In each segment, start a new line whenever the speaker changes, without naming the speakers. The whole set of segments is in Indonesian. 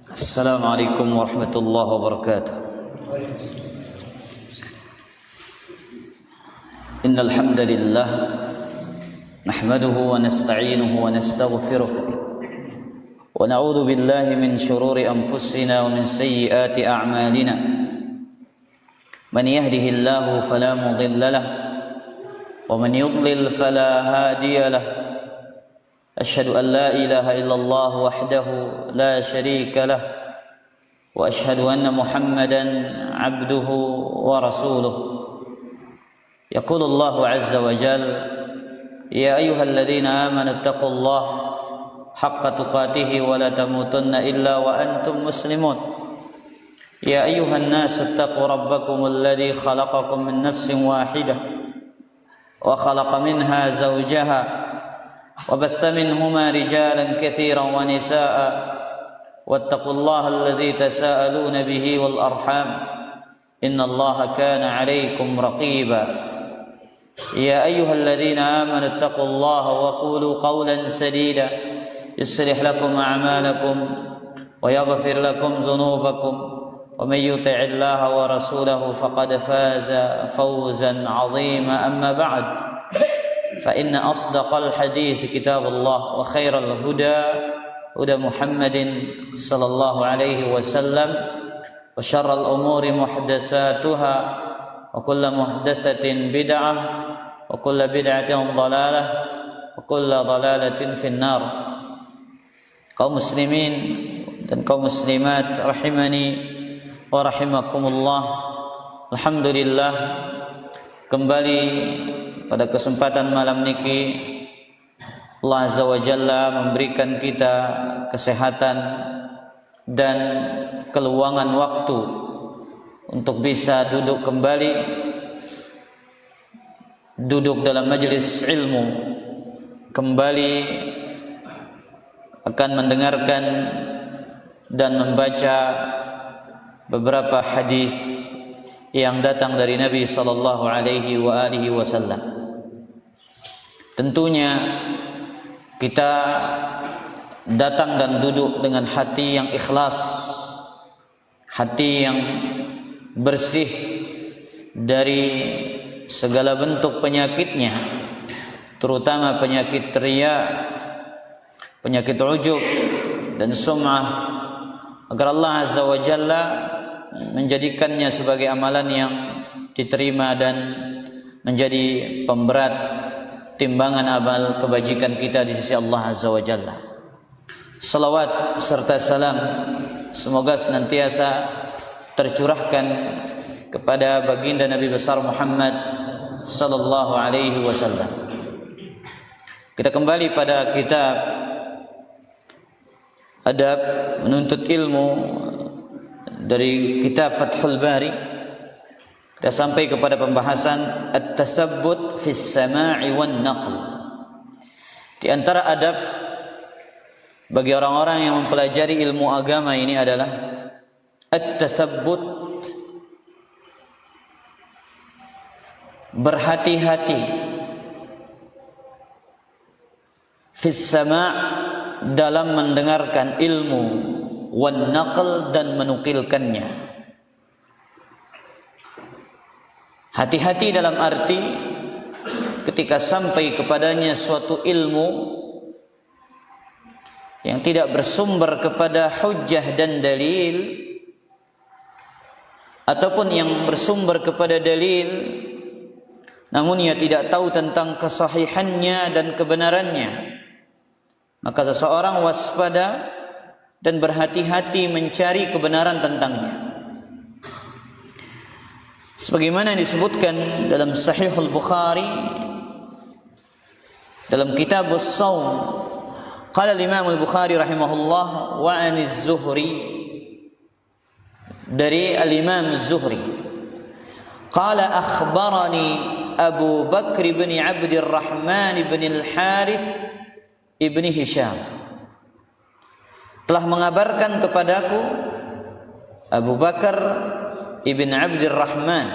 Assalamualaikum warahmatullahi wabarakatuh. Innal hamdalillah nahmaduhu wa nasta'inuhu wa nastaghfiruh wa na'udzu billahi min shururi anfusina wa min sayyiati a'malina. Man yahdihillahu fala mudilla lahu wa man yudlil fala hadiya lahu. أشهد أن لا إله إلا الله وحده لا شريك له وأشهد أن محمدا عبده ورسوله. يقول الله عز وجل: يا أيها الذين آمنوا اتقوا الله حق تقاته ولا تموتن إلا وأنتم مسلمون. يا أيها الناس اتقوا ربكم الذي خلقكم من نفس واحدة وخلق منها زوجها وبث منهما رجالا كثيرا ونساء واتقوا الله الذي تساءلون به والأرحام إن الله كان عليكم رقيبا. يا أيها الذين آمنوا اتقوا الله وقولوا قولا سديدا يصلح لكم أعمالكم ويغفر لكم ذنوبكم ومن يطع الله ورسوله فقد فاز فوزا عظيما. أما بعد فإن أصدق الحديث كتاب الله وخير الهدى هدى محمد صلى الله عليه وسلم وشر الأمور محدثاتها وكل محدثة بدعة وكل بدعة ضلالة وكل ضلالة في النار. Kaum muslimin dan kaum muslimat rahimani wa rahimakumullah. Alhamdulillah, kembali pada kesempatan malam niki Allah Azza wa Jalla memberikan kita kesehatan dan keluangan waktu untuk bisa duduk kembali, duduk dalam majelis ilmu, kembali akan mendengarkan dan membaca beberapa hadis yang datang dari Nabi sallallahu alaihi wa alihi wasallam. Tentunya kita datang dan duduk dengan hati yang ikhlas, hati yang bersih dari segala bentuk penyakitnya, terutama penyakit riya, penyakit ujub dan sum'ah, agar Allah Azza wa Jalla menjadikannya sebagai amalan yang diterima dan menjadi pemberat timbangan amal kebajikan kita di sisi Allah Azza wa Jalla. Salawat serta salam semoga senantiasa tercurahkan kepada baginda Nabi besar Muhammad sallallahu alaihi wasallam. Kita kembali pada kitab Adab Menuntut Ilmu dari kitab Fathul Bari. Kita sampai kepada pembahasan at-tatsabbut fis sama'i wan naql. Di antara adab bagi orang-orang yang mempelajari ilmu agama ini adalah at-tatsabbut, berhati-hati fis sama' dalam mendengarkan ilmu, wan naql dan menukilkannya. Hati-hati dalam arti ketika sampai kepadanya suatu ilmu yang tidak bersumber kepada hujjah dan dalil, ataupun yang bersumber kepada dalil namun ia tidak tahu tentang kesahihannya dan kebenarannya, maka seseorang waspada dan berhati-hati mencari kebenaran tentangnya. Sebagaimana disebutkan dalam Sahihul Bukhari dalam kitab As-Shaum, qala Imam Al-Bukhari rahimahullah wa 'ani Az-Zuhri, dari Al-Imam Az-Zuhri, qala akhbarani Abu Bakr bin Abdurrahman bin Al-Harith ibn Hisham, telah mengabarkan kepadaku Abu Bakar ibn Abdurrahman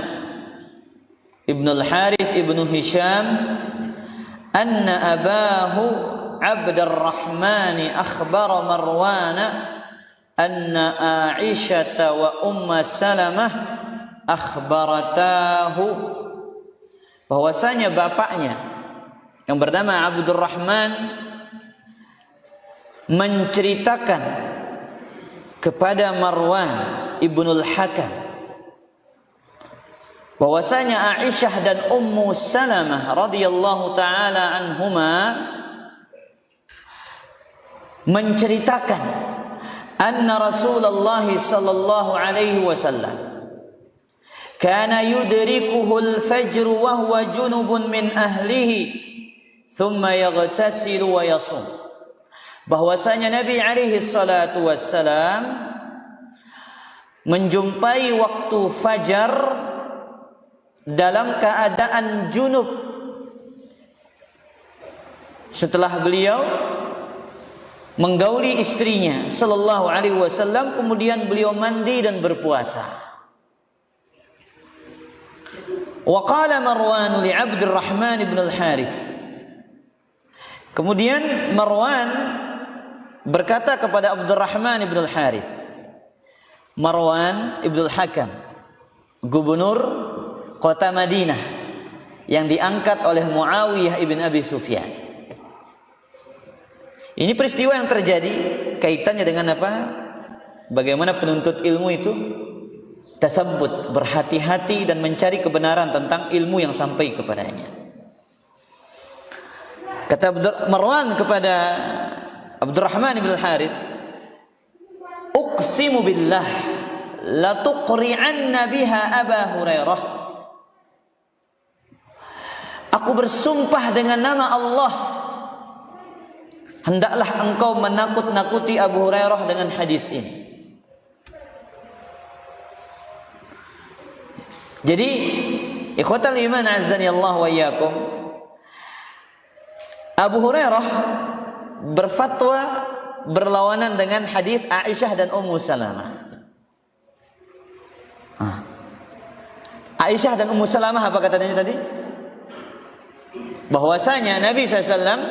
ibn Al-Harith ibn Hisham anna abahu Abdurrahman akhbara Marwan anna Aisyah wa Salamah akhbaratahu, bahwasanya bapaknya yang bernama Abdurrahman menceritakan kepada Marwan ibnul Hakam bahwasanya Aisyah dan Salamah radhiyallahu taala anhuma menceritakan anna Rasulullah sallallahu alaihi wasallam kana yudrikuhu al-fajr wa huwa junubun min ahlihi thumma yaghtasilu wa yasum, bahwasanya Nabi alaihi salatu wassalam menjumpai waktu fajar dalam keadaan junub setelah beliau menggauli istrinya sallallahu alaihi wasallam, kemudian beliau mandi dan berpuasa. Wa qala Marwan li Abdurrahman ibn al-Harith, kemudian Marwan berkata kepada Abdurrahman ibn al-Harith, Marwan ibn al-Hakam, gubernur kota Madinah yang diangkat oleh Muawiyah ibn Abi Sufyan. Ini peristiwa yang terjadi kaitannya dengan apa? Bagaimana penuntut ilmu itu tasabbut, berhati-hati dan mencari kebenaran tentang ilmu yang sampai kepadanya. Kata Marwan kepada Abdurrahman bin Al-Harith, "Uqsimu billah la tuqri'anna biha Aba Hurairah." Aku bersumpah dengan nama Allah, hendaklah engkau menakut-nakuti Abu Hurairah dengan hadis ini. Jadi, ikhwatal iman azani Allah wa iyyakum, Abu Hurairah berfatwa berlawanan dengan hadis Aisyah dan Ummu Salamah. Aisyah dan Ummu Salamah apa katanya tadi? Bahwasanya Nabi SAW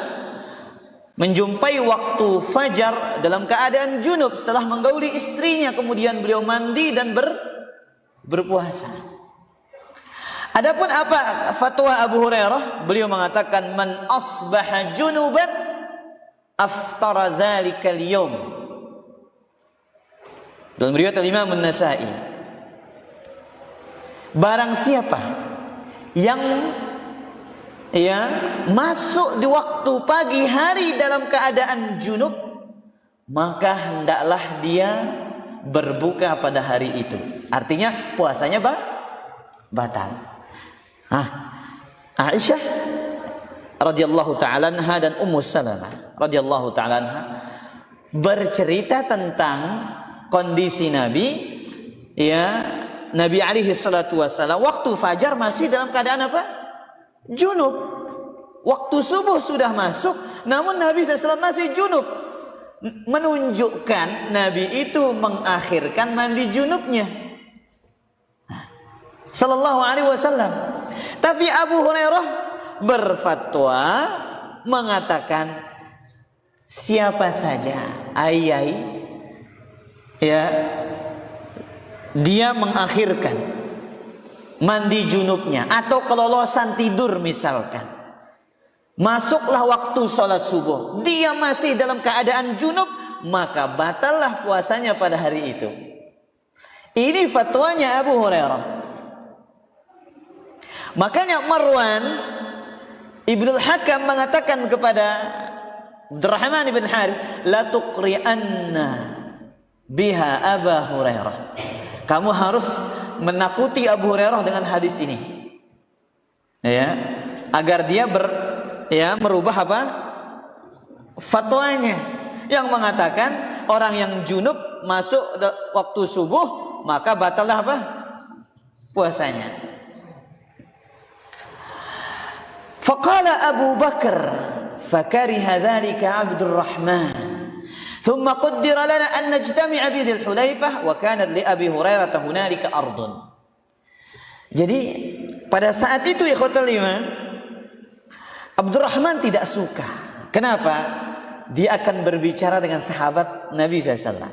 menjumpai waktu fajar dalam keadaan junub setelah menggauli istrinya, kemudian beliau mandi dan berpuasa. Adapun apa fatwa Abu Hurairah? Beliau mengatakan man asbaha junuban aftara dzalikal yaum. Dalam riwayat Imam An-Nasa'i, barang siapa yang masuk di waktu pagi hari dalam keadaan junub, maka hendaklah dia berbuka pada hari itu. Artinya puasanya batal. Aisyah radhiyallahu taala anha dan Ummu Salamah radhiyallahu taala anha bercerita tentang kondisi Nabi, Nabi alaihi salatu wasallam waktu fajar masih dalam keadaan apa? Junub. Waktu subuh sudah masuk, namun Nabi SAW masih junub, menunjukkan Nabi itu mengakhirkan mandi junubnya sallallahu alaihi wasallam. Tapi Abu Hurairah berfatwa mengatakan siapa saja dia mengakhirkan mandi junubnya atau kelolosan tidur misalkan, masuklah waktu sholat subuh, dia masih dalam keadaan junub, maka batallah puasanya pada hari itu. Ini fatwanya Abu Hurairah. Makanya Marwan Ibnul Hakam mengatakan kepada Abdurrahman ibn Harith, la tuqri'anna biha Aba Hurairah. Kamu harus menakuti Abu Hurairah dengan hadis ini, agar dia merubah apa? Fatwanya yang mengatakan orang yang junub masuk waktu subuh maka batallah apa? Puasanya. Faqala Abu Bakar fakariha dzalika Abdurrahman thumma qaddara lana an najtami'a bi Dzul Hulaifah wa kanat li Abi Hurairah hunalika ardun. Jadi pada saat itu ikhwatul iman, Abdurrahman tidak suka. Kenapa? Dia akan berbicara dengan sahabat Nabi SAW.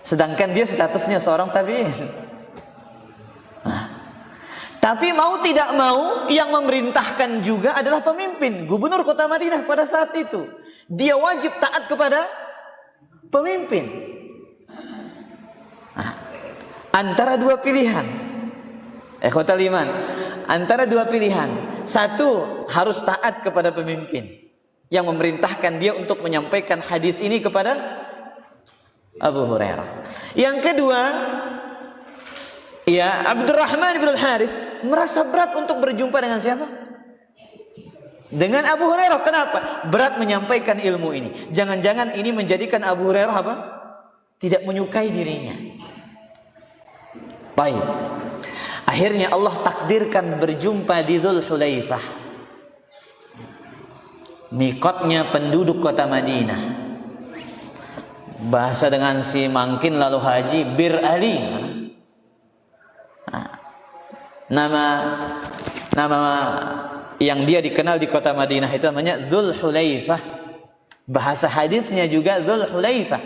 sedangkan dia statusnya seorang tabi'in. Tapi mau tidak mau, yang memerintahkan juga adalah pemimpin, gubernur kota Madinah pada saat itu. Dia wajib taat kepada pemimpin. Antara dua pilihan, ikhwatal iman, antara dua pilihan. Satu, harus taat kepada pemimpin yang memerintahkan dia untuk menyampaikan hadis ini kepada Abu Hurairah. Yang kedua, ya, Abdurrahman bin Al-Harith merasa berat untuk berjumpa dengan siapa? Dengan Abu Hurairah. Kenapa? Berat menyampaikan ilmu ini. Jangan-jangan ini menjadikan Abu Hurairah apa? Tidak menyukai dirinya. Baik. Akhirnya Allah takdirkan berjumpa di Dzulhulaifah, mikotnya penduduk kota Madinah. Bahasa dengan si mangkin lalu haji, Bir Ali. Nama yang dia dikenal di kota Madinah itu namanya Dzulhulaifah. Bahasa hadisnya juga Dzulhulaifah.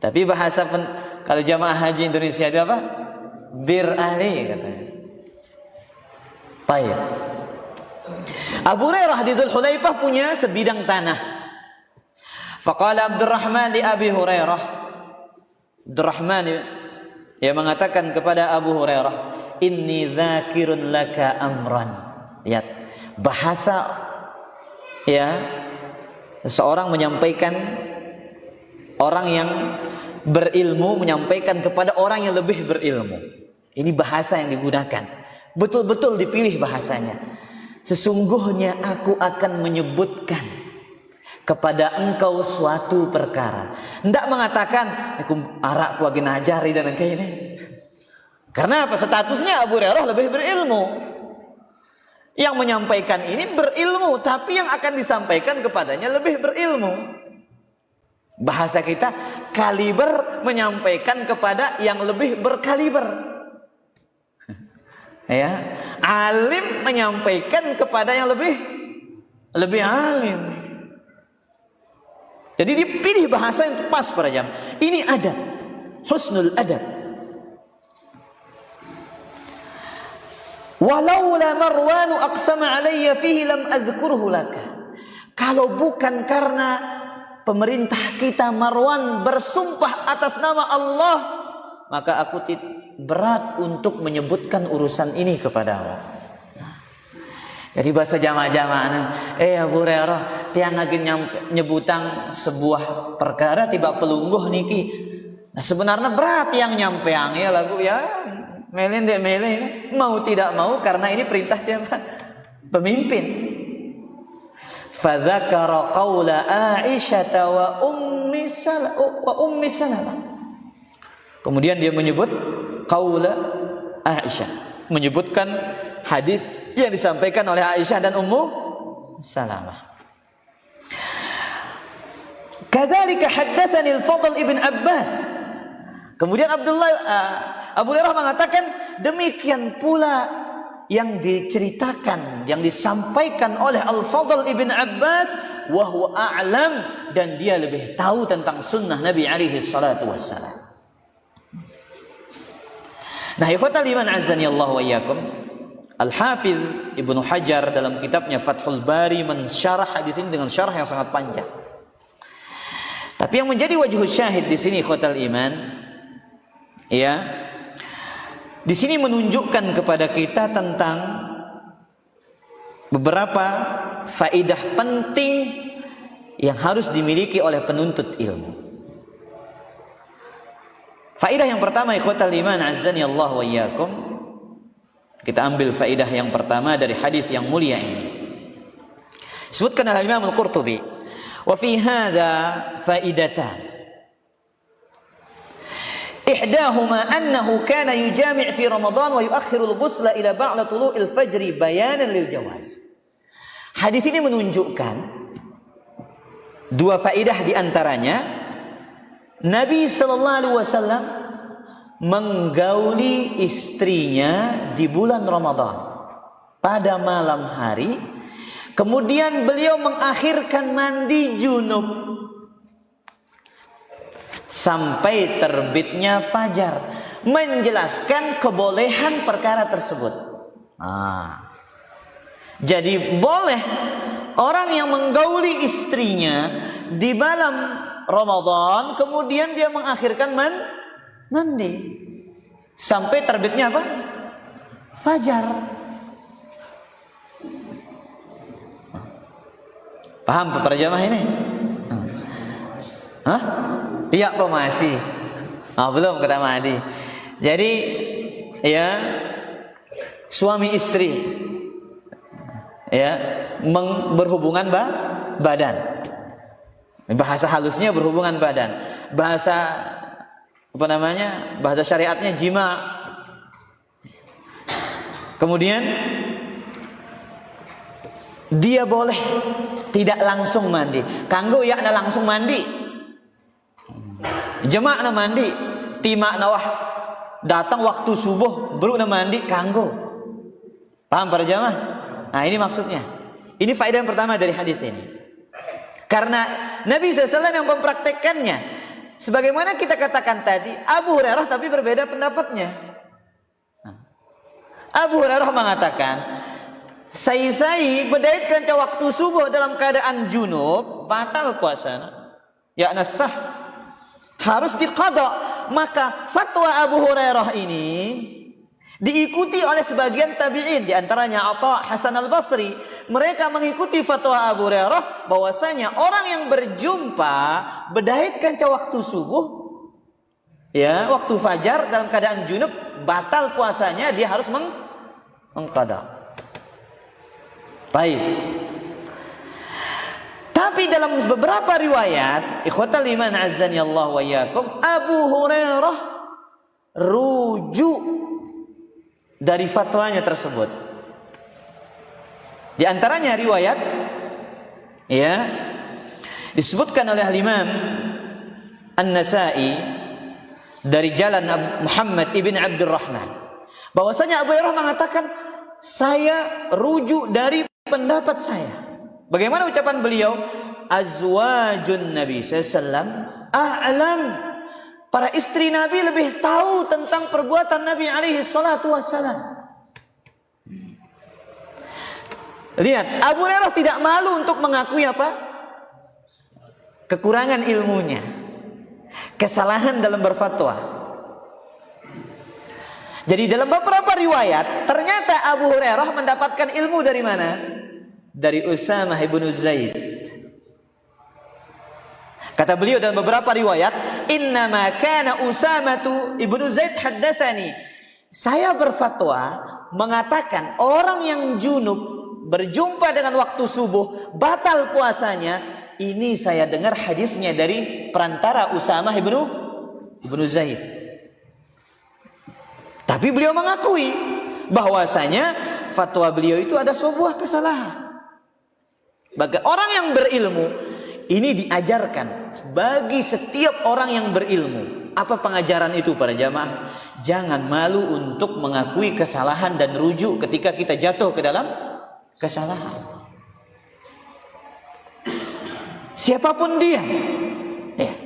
Tapi bahasa kalau jamaah haji Indonesia itu apa? Bir Ali katanya. Baik. Abu Hurairah di Dzulhulaifah punya sebidang tanah. Faqala Abdurrahman li Abi Hurairah. Abdurrahman yang mengatakan kepada Abu Hurairah, inni dzakirun laka amran. Lihat, bahasa ya seorang menyampaikan, orang yang berilmu menyampaikan kepada orang yang lebih berilmu. Ini bahasa yang digunakan. Betul-betul dipilih bahasanya. Sesungguhnya aku akan menyebutkan kepada engkau suatu perkara. Tidak mengatakan aku arak ku lagi najari dan kayak ini. Karena apa? Statusnya Abu Hurairah lebih berilmu. Yang menyampaikan ini berilmu, tapi yang akan disampaikan kepadanya lebih berilmu. Bahasa kita, kaliber menyampaikan kepada yang lebih berkaliber. Ya, alim menyampaikan kepada yang lebih alim. Jadi dipilih bahasa yang pas para jam. Ini adab, husnul adab. Walaula Marwanu aqsama alayya fihi lam azkurhu laka. Kalau bukan karena pemerintah kita Marwan bersumpah atas nama Allah, maka aku berat untuk menyebutkan urusan ini kepadamu. Jadi bahasa jamaah-jamaah, Abu Hurairah tiang lagi nyebutang sebuah perkara tiba pelungguh niki. Nah sebenarnya berat yang nyampeang ya lagu ya. Melen dek melen, mau tidak mau karena ini perintah siapa? Pemimpin. Fadzakara qaula Aisyah wa ummi Salamah. Kemudian dia menyebut qaula Aisyah, menyebutkan hadis yang disampaikan oleh Aisyah dan Ummu Salamah. Kadzalika haddatsani al-Fadl ibn Abbas. Kemudian Abu Hurairah mengatakan demikian pula yang diceritakan, yang disampaikan oleh Al-Fadl ibn Abbas, wa huwa a'lam, dan dia lebih tahu tentang sunnah Nabi alaihi salatu wassalam. Nah, ikhwatal iman azani Allah wa iyyakum, Al-Hafidz Ibnu Hajar dalam kitabnya Fathul Bari mensyarah hadis ini dengan syarah yang sangat panjang. Tapi yang menjadi wajhu syahid di sini ikhwatal iman, ya, di sini menunjukkan kepada kita tentang beberapa faedah penting yang harus dimiliki oleh penuntut ilmu. Faedah yang pertama ikhwatal iman azani Allah wa iyyakum, kita ambil faedah yang pertama dari hadis yang mulia ini. Sebutkan oleh Imam Al-Qurtubi, wa fi hadza faidatan. Ihdahuma annahu kana yujami' fi Ramadan wa yuakhiru al-ghusla ila ba'da tulu'il fajri bayanan lil jawaz. Hadis ini menunjukkan dua faedah di antaranya, Nabi sallallahu alaihi wasallam menggauli istrinya di bulan Ramadan pada malam hari, kemudian beliau mengakhirkan mandi junub sampai terbitnya fajar, menjelaskan kebolehan perkara tersebut. Jadi boleh orang yang menggauli istrinya di malam Ramadan, kemudian dia mengakhirkan mandi sampai terbitnya apa? Fajar. Paham para jamaah ini? Hah? Iya kok masih. Belum kata Mahdi. Jadi ya, suami istri ya berhubungan badan. Bahasa halusnya berhubungan badan. Bahasa apa namanya? Bahasa syariatnya jima. Kemudian dia boleh tidak langsung mandi. Kanggo ya na langsung mandi. Jemaah na mandi, timak na wah datang waktu subuh baru na mandi kanggo. Paham para jamaah? Nah ini maksudnya. Ini faedah yang pertama dari hadis ini. Karena Nabi SAW yang mempraktekkannya. Sebagaimana kita katakan tadi, Abu Hurairah tapi berbeda pendapatnya. Abu Hurairah mengatakan, saya berdaitkan ke waktu subuh dalam keadaan junub, batal puasa. Ya nasah. Harus diqada. Maka fatwa Abu Hurairah ini diikuti oleh sebagian tabi'in, di antaranya Atha, Hasan al-Basri. Mereka mengikuti fatwa Abu Hurairah bahwasanya orang yang berjumpa berdaitkan ke waktu subuh, ya, waktu fajar dalam keadaan junub, batal puasanya, dia harus mengqada. Baik. Tapi dalam beberapa riwayat, ikhwatal iman azzani Allah wa iyyakum, Abu Hurairah rujuk dari fatwanya tersebut. Di antaranya riwayat ya disebutkan oleh Imam An-Nasa'i dari jalan Muhammad ibn Abdurrahman, bahwasanya Abu Hurairah mengatakan, saya rujuk dari pendapat saya. Bagaimana ucapan beliau? Azwajun Nabi sallallahu a'lam. Para istri Nabi lebih tahu tentang perbuatan Nabi alaihi salatu wassalam. Lihat, Abu Hurairah tidak malu untuk mengakui apa? Kekurangan ilmunya, kesalahan dalam berfatwa. Jadi dalam beberapa riwayat, ternyata Abu Hurairah mendapatkan ilmu dari mana? Dari Usamah ibn Zaid. Kata beliau dalam beberapa riwayat, innama kana Usamah ibn Zaid haddatsani. Saya berfatwa mengatakan orang yang junub berjumpa dengan waktu subuh batal puasanya. Ini saya dengar hadisnya dari perantara Usamah ibn Zaid. Tapi beliau mengakui bahwasanya fatwa beliau itu ada sebuah kesalahan. Bagi orang yang berilmu, ini diajarkan bagi setiap orang yang berilmu. Apa pengajaran itu para jamaah? Jangan malu untuk mengakui kesalahan dan rujuk ketika kita jatuh ke dalam kesalahan. Siapapun dia,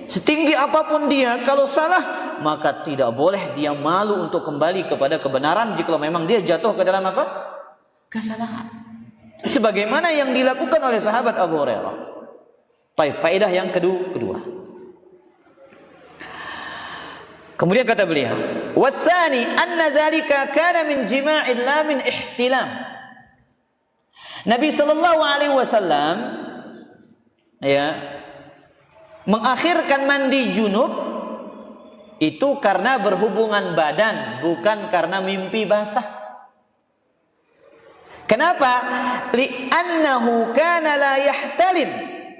setinggi apapun dia, kalau salah, maka tidak boleh dia malu untuk kembali kepada kebenaran jika memang dia jatuh ke dalam apa? Kesalahan. Sebagaimana yang dilakukan oleh sahabat Abu Hurairah. Baik, faedah yang kedua. Kemudian kata beliau, "Wasani anna dzalika kana min jima'in la min ihtilam." Nabi sallallahu alaihi wasallam ya mengakhirkan mandi junub itu karena berhubungan badan, bukan karena mimpi basah. Kenapa? Li'annahu kana la yahtalim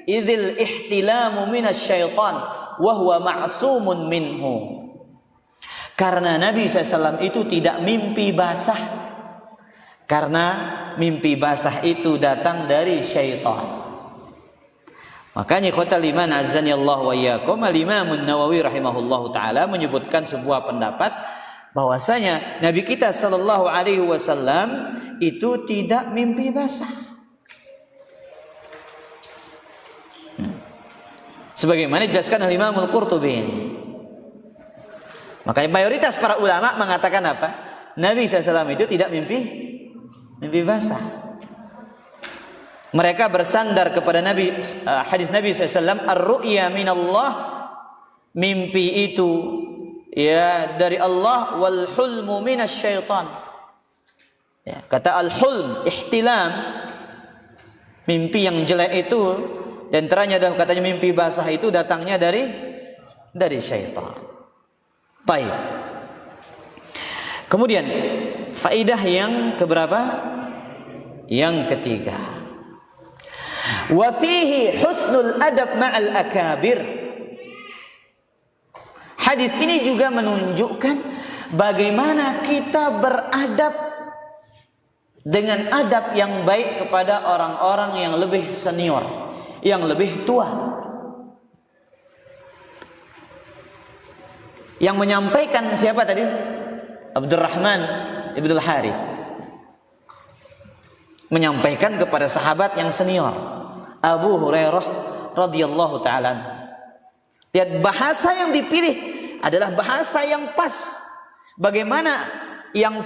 idzil ihtilamu minasyaitan wa huwa ma'sumun minhu. Karena Nabi SAW itu tidak mimpi basah. Karena mimpi basah itu datang dari syaitan. Makanya ikhwatal iman azzani Allah wa iyyakum, Al-Imam An-Nawawi rahimahullahu taala menyebutkan sebuah pendapat bahwasanya Nabi kita sallallahu alaihi wasallam itu tidak mimpi basah. Sebagaimana dijelaskan oleh Imam Al-Qurtubi ini. Makanya mayoritas para ulama mengatakan apa? Nabi SAW itu tidak mimpi basah. Mereka bersandar kepada hadis Nabi SAW, ar-ru'ya minallah, mimpi itu ya dari Allah, wal hulmu minasyaitan. Ya, kata al-hulm, ihtilam, mimpi yang jelek itu, dan teranya dalam katanya mimpi basah itu datangnya dari syaitan. Baik. Kemudian faidah yang keberapa? Yang ketiga. Wa fihi husnul adab ma'al akabir. Hadis ini juga menunjukkan bagaimana kita beradab dengan adab yang baik kepada orang-orang yang lebih senior, yang lebih tua. Yang menyampaikan siapa tadi? Abdurrahman ibn al-Harith. Menyampaikan kepada sahabat yang senior, Abu Hurairah radhiyallahu ta'ala. Lihat, bahasa yang dipilih adalah bahasa yang pas. Bagaimana yang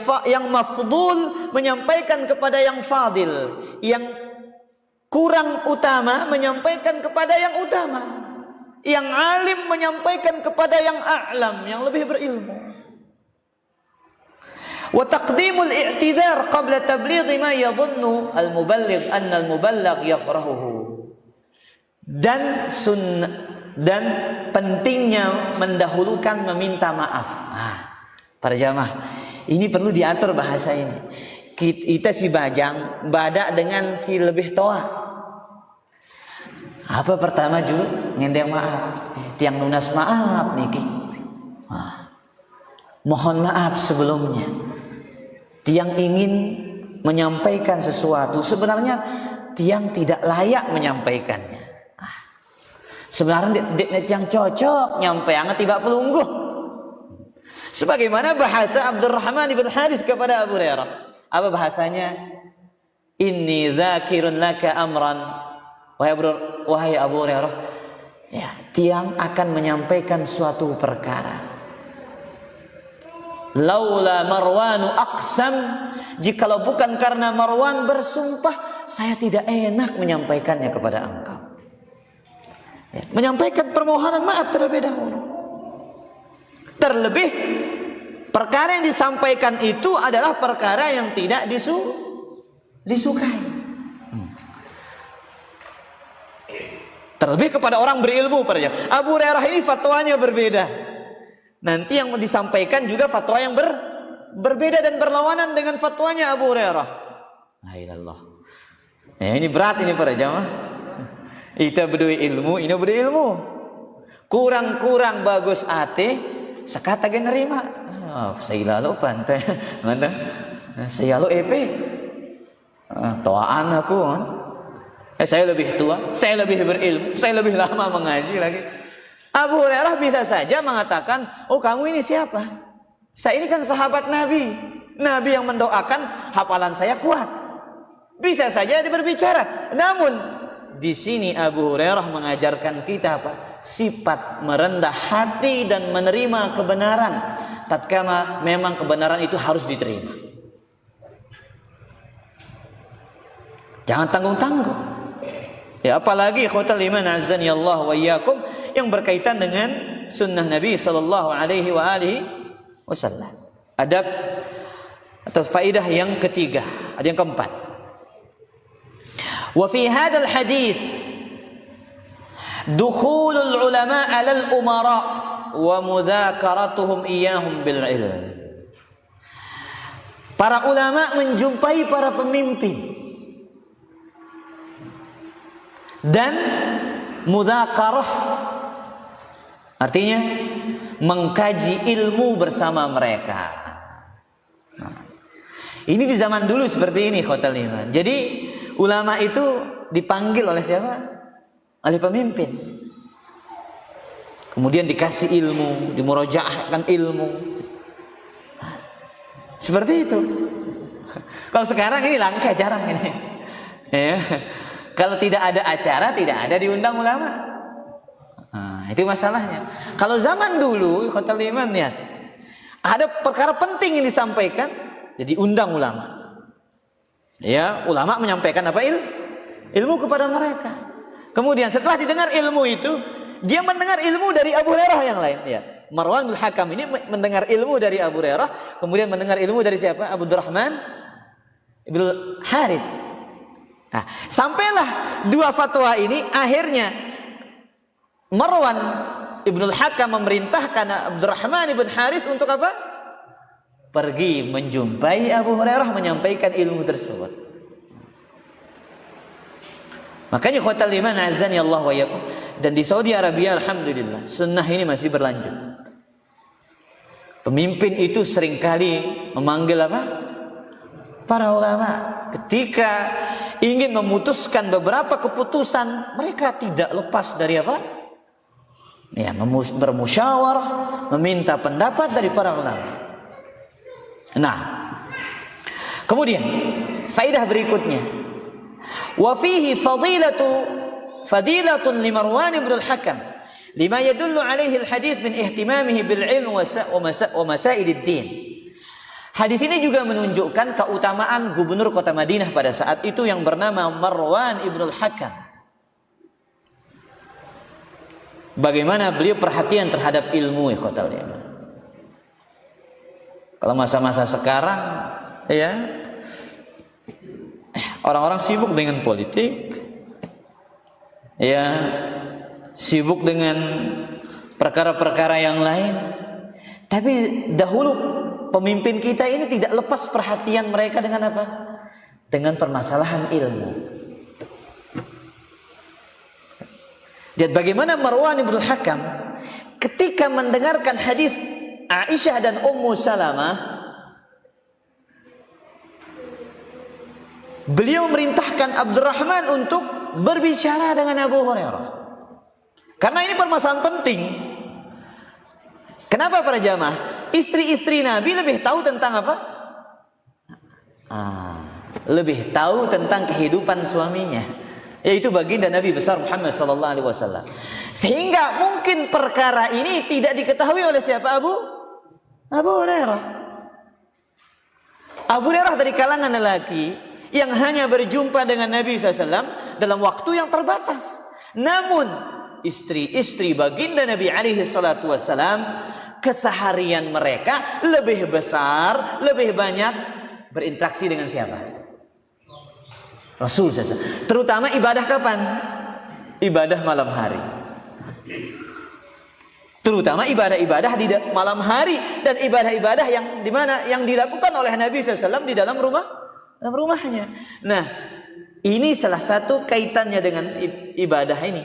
mafdul menyampaikan kepada yang fadil, yang kurang utama menyampaikan kepada yang utama, yang alim menyampaikan kepada yang a'lam, yang lebih berilmu. Wa taqdimul i'tidhar qabla tabligh ma yadhunnu al-muballigh anna al-muballigh yaqrahuhu. Dan pentingnya mendahulukan meminta maaf. Para jamaah, ini perlu diatur bahasa ini. Kita si bajang badak dengan si lebih tua. Apa pertama dulu? Ngendeng maaf. Tiang lunas maaf niki. Mohon maaf sebelumnya. Tiang ingin menyampaikan sesuatu, sebenarnya tiang tidak layak menyampaikannya. Sebenarnya yang cocok nyampe anget tiba pelungguh. Sebagaimana bahasa Abdurrahman ibn Harith kepada Abu Hurairah. Apa bahasanya? Inni dzakirun laka amran. Wahai Abu Hurairah, ya, tiang akan menyampaikan suatu perkara. Laula Marwanu aqsam, jikalau bukan karena Marwan bersumpah, saya tidak enak menyampaikannya kepada engkau. Ya, menyampaikan permohonan maaf terlebih dahulu. Terlebih perkara yang disampaikan itu adalah perkara yang tidak disukai. Terlebih kepada orang berilmu. Abu Hurairah ini fatwanya berbeda. Nanti yang disampaikan juga fatwa yang berbeda dan berlawanan dengan fatwanya Abu Hurairah. La ilallah. Ya, ini berat ini para jamaah. Kita berdua ilmu, ini berdua ilmu. Kurang-kurang bagus ate, sekata gen nerima. Saya lalu pantai, mana? Saya lalu EP. Toaan aku. Saya lebih tua, saya lebih berilmu, saya lebih lama mengaji lagi. Abu Hurairah bisa saja mengatakan, oh kamu ini siapa? Saya ini kan sahabat Nabi. Nabi yang mendoakan, hafalan saya kuat. Bisa saja dia berbicara. Namun di sini Abu Hurairah mengajarkan kita apa? Sifat merendah hati dan menerima kebenaran. Tatkala memang kebenaran itu harus diterima. Jangan tanggung-tanggung. Ya, apalagi ikhwatal iman azani Allah wa iyyakum yang berkaitan dengan sunnah Nabi sallallahu alaihi wasallam. Adab atau faidah yang ketiga, ada yang keempat. Wa fi hadzal hadits dukhulul ulama 'ala al-umara wa mudzakaratuhum iyyahum bil ilm. Para ulama menjumpai para pemimpin dan mudzakarah, artinya mengkaji ilmu bersama mereka. Ini di zaman dulu seperti ini khotal iman. Jadi ulama itu dipanggil oleh siapa? Oleh pemimpin. Kemudian dikasih ilmu, dimurajaahkan ilmu. Seperti itu. Kalau sekarang ini langka, jarang ini. Ya. Kalau tidak ada acara, tidak ada diundang ulama. Itu masalahnya. Kalau zaman dulu, khotal iman ya, Ada perkara penting yang disampaikan, jadi undang ulama. Ya, ulama menyampaikan apa? Ilmu kepada mereka. Kemudian setelah didengar ilmu itu, dia mendengar ilmu dari Abu Hurairah yang lain. Ya, Marwan bin Hakam ini mendengar ilmu dari Abu Hurairah, kemudian mendengar ilmu dari siapa? Abdurrahman ibn Harith. Nah, sampailah dua fatwa ini, akhirnya Marwan Ibnul Hakam memerintahkan Abdurrahman ibn Harith untuk apa? Pergi menjumpai Abu Hurairah menyampaikan ilmu tersebut. Makanya khotal iman azani Allah wa yakum. Dan di Saudi Arabia alhamdulillah sunnah ini masih berlanjut. Pemimpin itu seringkali memanggil apa? Para ulama. Ketika ingin memutuskan beberapa keputusan, mereka tidak lepas dari apa? Ya, bermusyawarah, meminta pendapat dari para ulama. Nah, kemudian faedah berikutnya, wa fihi fadilatun li Marwan ibn al-Hakam lima yadullu alaihi al-hadits min ihtimamihi bil ilm wa masail ad-din. Hadis ini juga menunjukkan keutamaan gubernur kota Madinah pada saat itu yang bernama Marwan ibn al-Hakam. Bagaimana beliau perhatian terhadap ilmu, ikhwatal iman. Kalau masa-masa sekarang, ya, orang-orang sibuk dengan politik, ya, sibuk dengan perkara-perkara yang lain. Tapi dahulu pemimpin kita ini tidak lepas perhatian mereka dengan apa? Dengan permasalahan ilmu. Lihat bagaimana Marwan ibn Hakam ketika mendengarkan hadis Aisyah dan Ummu Salamah, beliau memerintahkan Abdurrahman untuk berbicara dengan Abu Hurairah. Karena ini permasalahan penting. Kenapa para jamaah? Istri-istri Nabi lebih tahu tentang apa? Lebih tahu tentang kehidupan suaminya, yaitu baginda Nabi besar Muhammad sallallahu alaihi wasallam. Sehingga mungkin perkara ini tidak diketahui oleh siapa? Abu Hurairah. Abu Hurairah dari kalangan lelaki yang hanya berjumpa dengan Nabi SAW dalam waktu yang terbatas. Namun istri-istri baginda Nabi alaihi salatu wasallam, keseharian mereka lebih besar, lebih banyak berinteraksi dengan siapa? Rasul SAW. Terutama ibadah kapan? Ibadah malam hari. Terutama ibadah-ibadah di malam hari dan ibadah-ibadah yang di mana yang dilakukan oleh Nabi SAW di dalam rumahnya. Nah, ini salah satu kaitannya dengan ibadah ini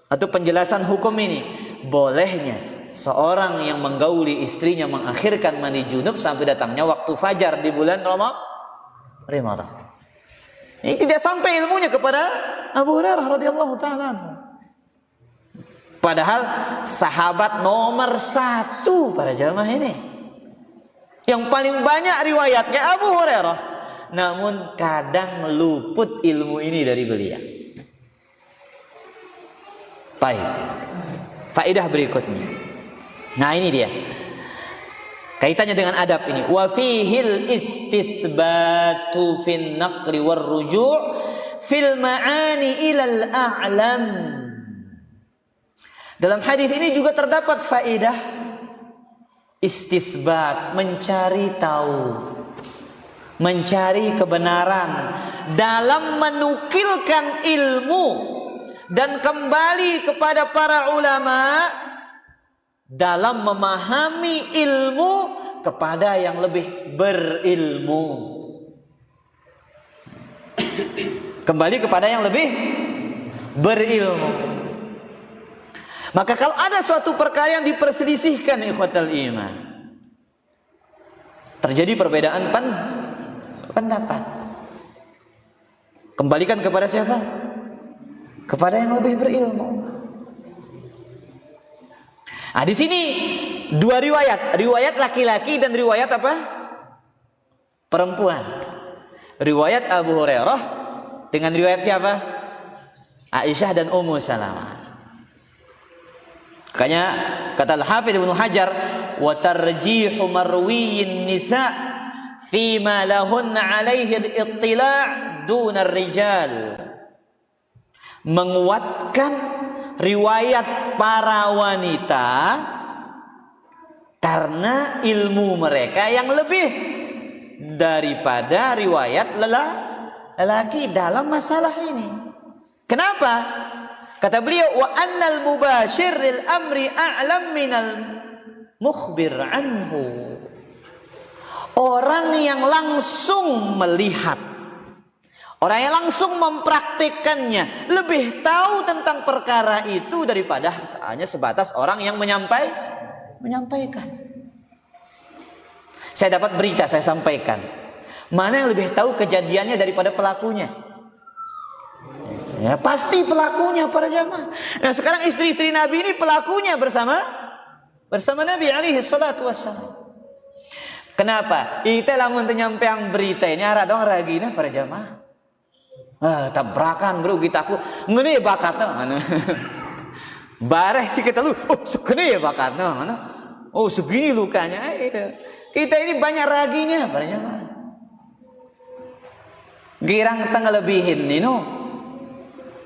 atau penjelasan hukum ini. Bolehnya seorang yang menggauli istrinya mengakhirkan mandi junub sampai datangnya waktu fajar di bulan Ramadan. Ini tidak sampai ilmunya kepada Abu Hurairah radhiyallahu taala. Padahal sahabat nomor 1 para jamaah ini, yang paling banyak riwayatnya Abu Hurairah, namun kadang luput ilmu ini dari beliau. Baik, faedah berikutnya. Nah, ini dia kaitannya dengan adab ini. Wa fihil istitsbatu fin naqli war ruju' fil ma'ani ilal a'lam. Dalam hadis ini juga terdapat faedah istitsbat, mencari tahu, mencari kebenaran dalam menukilkan ilmu dan kembali kepada para ulama dalam memahami ilmu kepada yang lebih berilmu. Kembali kepada yang lebih berilmu. Maka kalau ada suatu perkara yang diperselisihkan ikhwatal iman, terjadi perbedaan pendapat, kembalikan kepada siapa? Kepada yang lebih berilmu. Nah, di sini dua riwayat laki-laki dan riwayat apa? Perempuan. Riwayat Abu Hurairah dengan riwayat siapa? Aisyah dan Ummu Salamah. Makanya kata Al-Hafidz Ibnu Hajar, wa tarjihu marwiyin nisa fima lahunna alaihi al-ittila' duna rijal. Menguatkan riwayat para wanita karena ilmu mereka yang lebih daripada riwayat lelaki dalam masalah ini. Kenapa? Kata beliau, wa annal mubashir lil amri a'lam minal mukhbir anhu. Orang yang langsung melihat, orang yang langsung mempraktikkannya lebih tahu tentang perkara itu daripada hanya sebatas orang yang menyampaikan. Saya dapat berita, saya sampaikan. Mana yang lebih tahu kejadiannya daripada pelakunya? Ya pasti pelakunya para jamaah. Nah sekarang istri-istri Nabi ini pelakunya bersama Nabi alaihi salatu wassalam. Kenapa? Kita lamun penyampaian berita ini arah dong ragina para jamaah. Tabrakan bro kita aku ngene bakatna. Bareh sih kita lu. Oh segini ya bakatna. Oh segini lukanya. Kita ini banyak raginya para jamaah. Girang tengah lebihin ini no.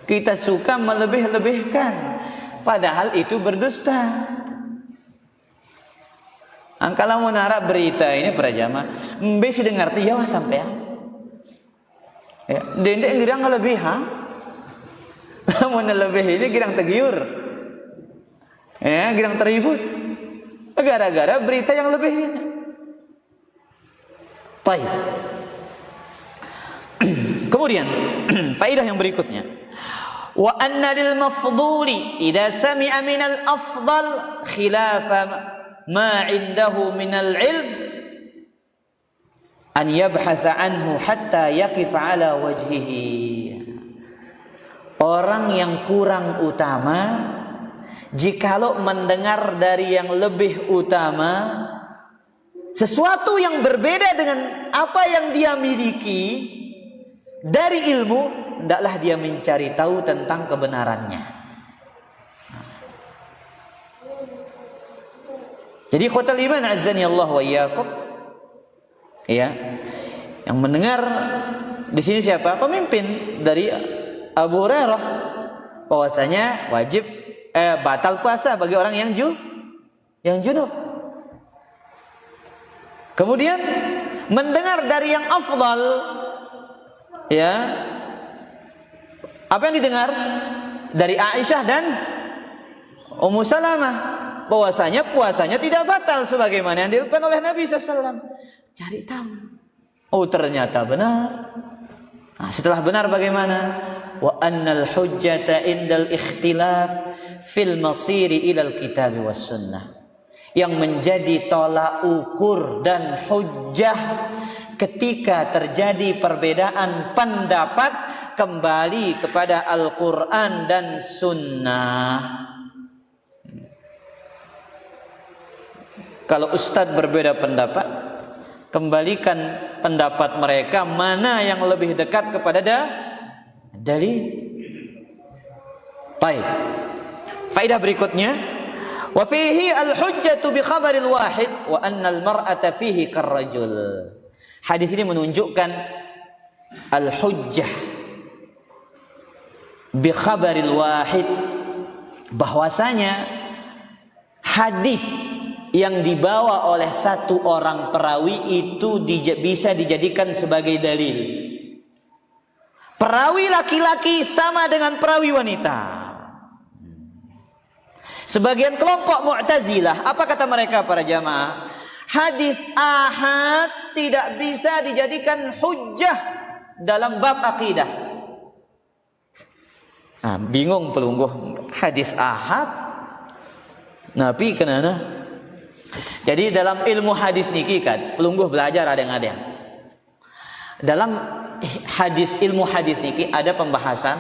Kita suka melebih-lebihkan, padahal itu berdusta. Kalau mau narap berita ini para jamaah, besi dengar tiaw sampai ya. Dendek girang lebih mau lebih ini girang tergiur, ya girang teribut, gara-gara berita yang lebih ini. Baik. Kemudian faedah yang berikutnya. Wa anna lil mafduli idza sami'a min al afdal khilafa ma 'indahu min al 'ilm an yabhasa anhu hatta yaqif 'ala wajhihi. Orang yang kurang utama jikalau mendengar dari yang lebih utama sesuatu yang berbeda dengan apa yang dia miliki dari ilmu, hendaklah dia mencari tahu tentang kebenarannya. Jadi khotul iman azzani Allah wa iyyakum. Ya. Yang mendengar di sini siapa? Pemimpin dari Abu Hurairah bahwasanya wajib batal puasa bagi orang yang junub. Kemudian mendengar dari yang afdal, ya, apa yang didengar dari Aisyah dan Ummu Salamah bahwasanya puasanya tidak batal sebagaimana yang dilakukan oleh Nabi SAW. Cari tahu. Oh ternyata benar. Nah, setelah benar bagaimana? Wa annal hujjata indal ikhtilaf fil masiri ilal kitab was sunnah. Yang menjadi tolak ukur dan hujjah ketika terjadi perbedaan pendapat kembali kepada Al-Quran dan Sunnah. Kalau ustadz berbeda pendapat, kembalikan pendapat mereka mana yang lebih dekat kepada dalil. Baik. Faedah berikutnya, wa fihi al-hujjatu bi khabaril wahid wa anna al-mar'ata fihi karrajul. Hadis ini menunjukkan al-hujjah bi khabaril wahid, bahwasanya hadis yang dibawa oleh satu orang perawi itu bisa dijadikan sebagai dalil. Perawi laki-laki sama dengan perawi wanita. Sebagian kelompok Mu'tazilah, apa kata mereka para jamaah? Hadis ahad tidak bisa dijadikan hujjah dalam bab akidah. Nah, bingung pelungguh hadis ahad Nabi kenana. Jadi dalam ilmu hadis niki kan pelungguh belajar ada-ada. Dalam ilmu hadis niki ada pembahasan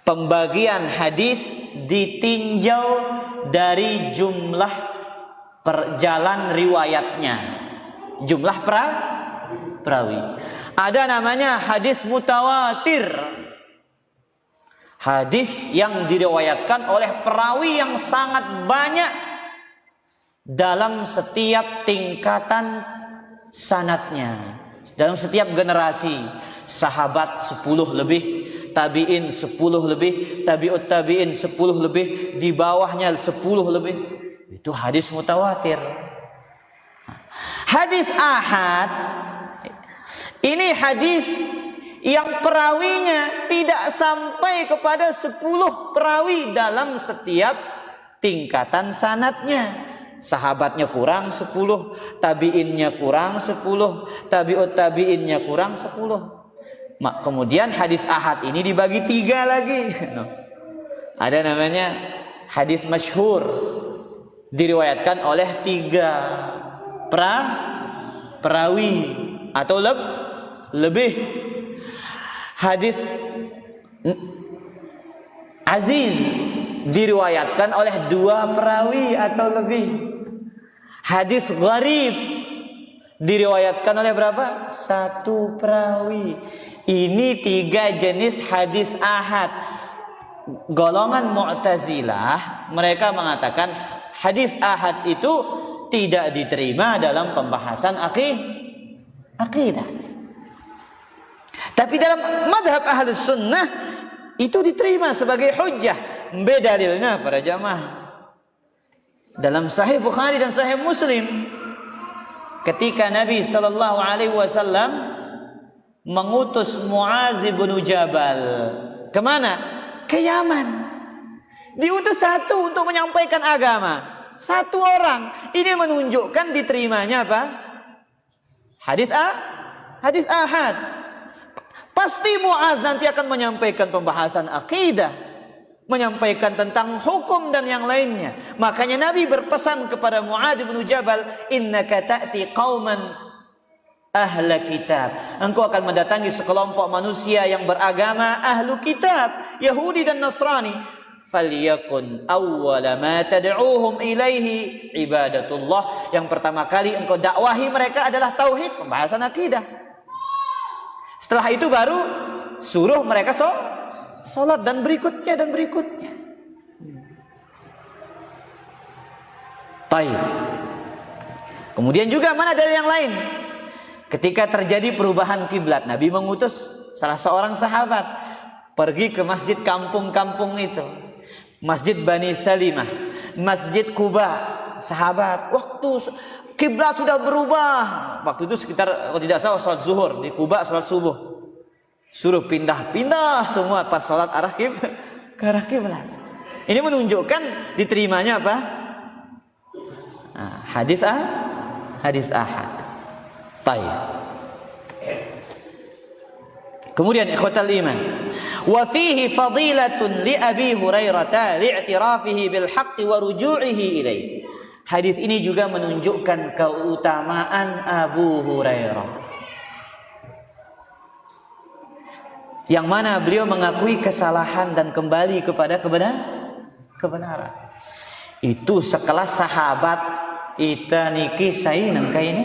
pembagian hadis ditinjau dari jumlah perjalan riwayatnya, jumlah perawi. Ada namanya hadis mutawatir, hadis yang diriwayatkan oleh perawi yang sangat banyak dalam setiap tingkatan sanadnya, dalam setiap generasi. Sahabat 10 lebih, tabi'in 10 lebih, tabi'ut tabi'in 10 lebih, di bawahnya 10 lebih. Itu hadis mutawatir. Hadis ahad ini hadis yang perawinya tidak sampai kepada 10 perawi dalam setiap tingkatan sanadnya. Sahabatnya kurang 10, tabi'innya kurang 10, tabi'ut tabi'innya kurang 10. Kemudian hadis ahad ini dibagi 3 lagi. Ada namanya hadis masyhur, diriwayatkan oleh 3 perawi atau lebih. Hadis aziz diriwayatkan oleh 2 perawi atau lebih. Hadis gharib diriwayatkan oleh berapa? 1 perawi. Ini 3 jenis hadis ahad. Golongan Mu'tazilah mereka mengatakan hadis ahad itu tidak diterima dalam pembahasan akidah. Tapi dalam madhab Ahlus Sunnah itu diterima sebagai hujjah. Beda dalilnya para jamaah. Dalam Sahih Bukhari dan Sahih Muslim, ketika Nabi sallallahu alaihi wasallam mengutus Muaz bin Jabal kemana? Ke Yaman. Diutus 1 untuk menyampaikan agama. 1 orang. Ini menunjukkan diterimanya apa? Hadis ahad. Pasti Muaz nanti akan menyampaikan pembahasan akidah, menyampaikan tentang hukum dan yang lainnya. Makanya Nabi berpesan kepada Muaz bin Jabal, innaka ta'ti qauman ahla kitab. Engkau akan mendatangi sekelompok manusia yang beragama ahlu kitab, Yahudi dan Nasrani. Falyakun awwala ma tad'uuhum ilaihi ibadatullah. Yang pertama kali engkau dakwahi mereka adalah tauhid, pembahasan akidah. Setelah itu baru suruh mereka salat dan berikutnya. Baik. Kemudian juga mana dalil yang lain? Ketika terjadi perubahan kiblat, Nabi mengutus salah seorang sahabat pergi ke masjid kampung-kampung itu. Masjid Bani Salimah, Masjid Quba. Sahabat, waktu kiblat sudah berubah. Waktu itu sekitar, kalau tidak salah, salat zuhur. Di Quba salat subuh. Suruh pindah-pindah semua pas salat ke arah kiblat. Ini menunjukkan diterimanya apa? Hadis ahad. Baik. Kemudian ikhwatal iman, wa fihi fadilatun li Abi Hurairah li'tirafihi bil haqqi wa ruju'ihi ilaih. Hadis ini juga menunjukkan keutamaan Abu Hurairah, yang mana beliau mengakui kesalahan dan kembali kepada kebenaran. Itu sekelas sahabat ita niki sainang kayak ini,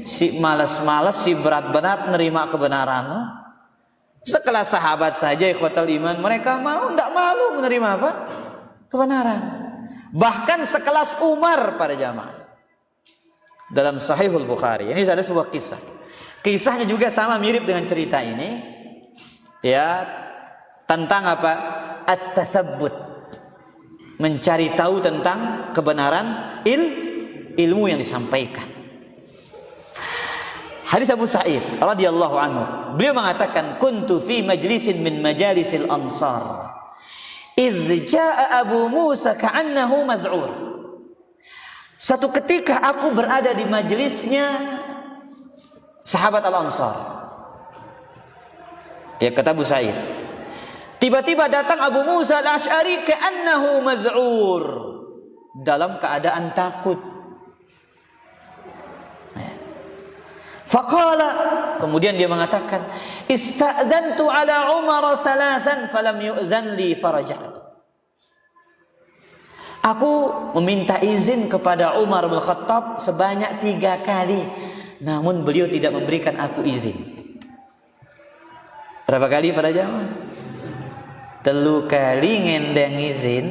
si malas-malas, si berat-berat nerima kebenaran. Sekelas sahabat saja ikhwatal iman, mereka tidak malu menerima apa? Kebenaran. Bahkan sekelas Umar para jamaah. Dalam Sahihul Bukhari ini ada sebuah kisah. Kisahnya juga sama mirip dengan cerita ini. Ya, tentang apa? At-tatsabbut. Mencari tahu tentang kebenaran ilmu yang disampaikan. Hadis Abu Sa'id radhiyallahu anhu, beliau mengatakan, kuntu fi majlisin min majalisil ansar idz jaa Abu Musa ka'annahu maz'ur. Satu ketika aku berada di majelisnya sahabat Al-Ansar. Ya, kata Abu Sa'id, tiba-tiba datang Abu Musa Al-Asy'ari ka'annahu maz'ur, dalam keadaan takut. Faqala, kemudian dia mengatakan, ista'dzantu ala Umar salasan falam yu'zan li faraja'tu. Aku meminta izin kepada Umar bin Khattab sebanyak 3 kali, namun beliau tidak memberikan aku izin. Berapa kali para jamaah? 3 kali ngendeng izin.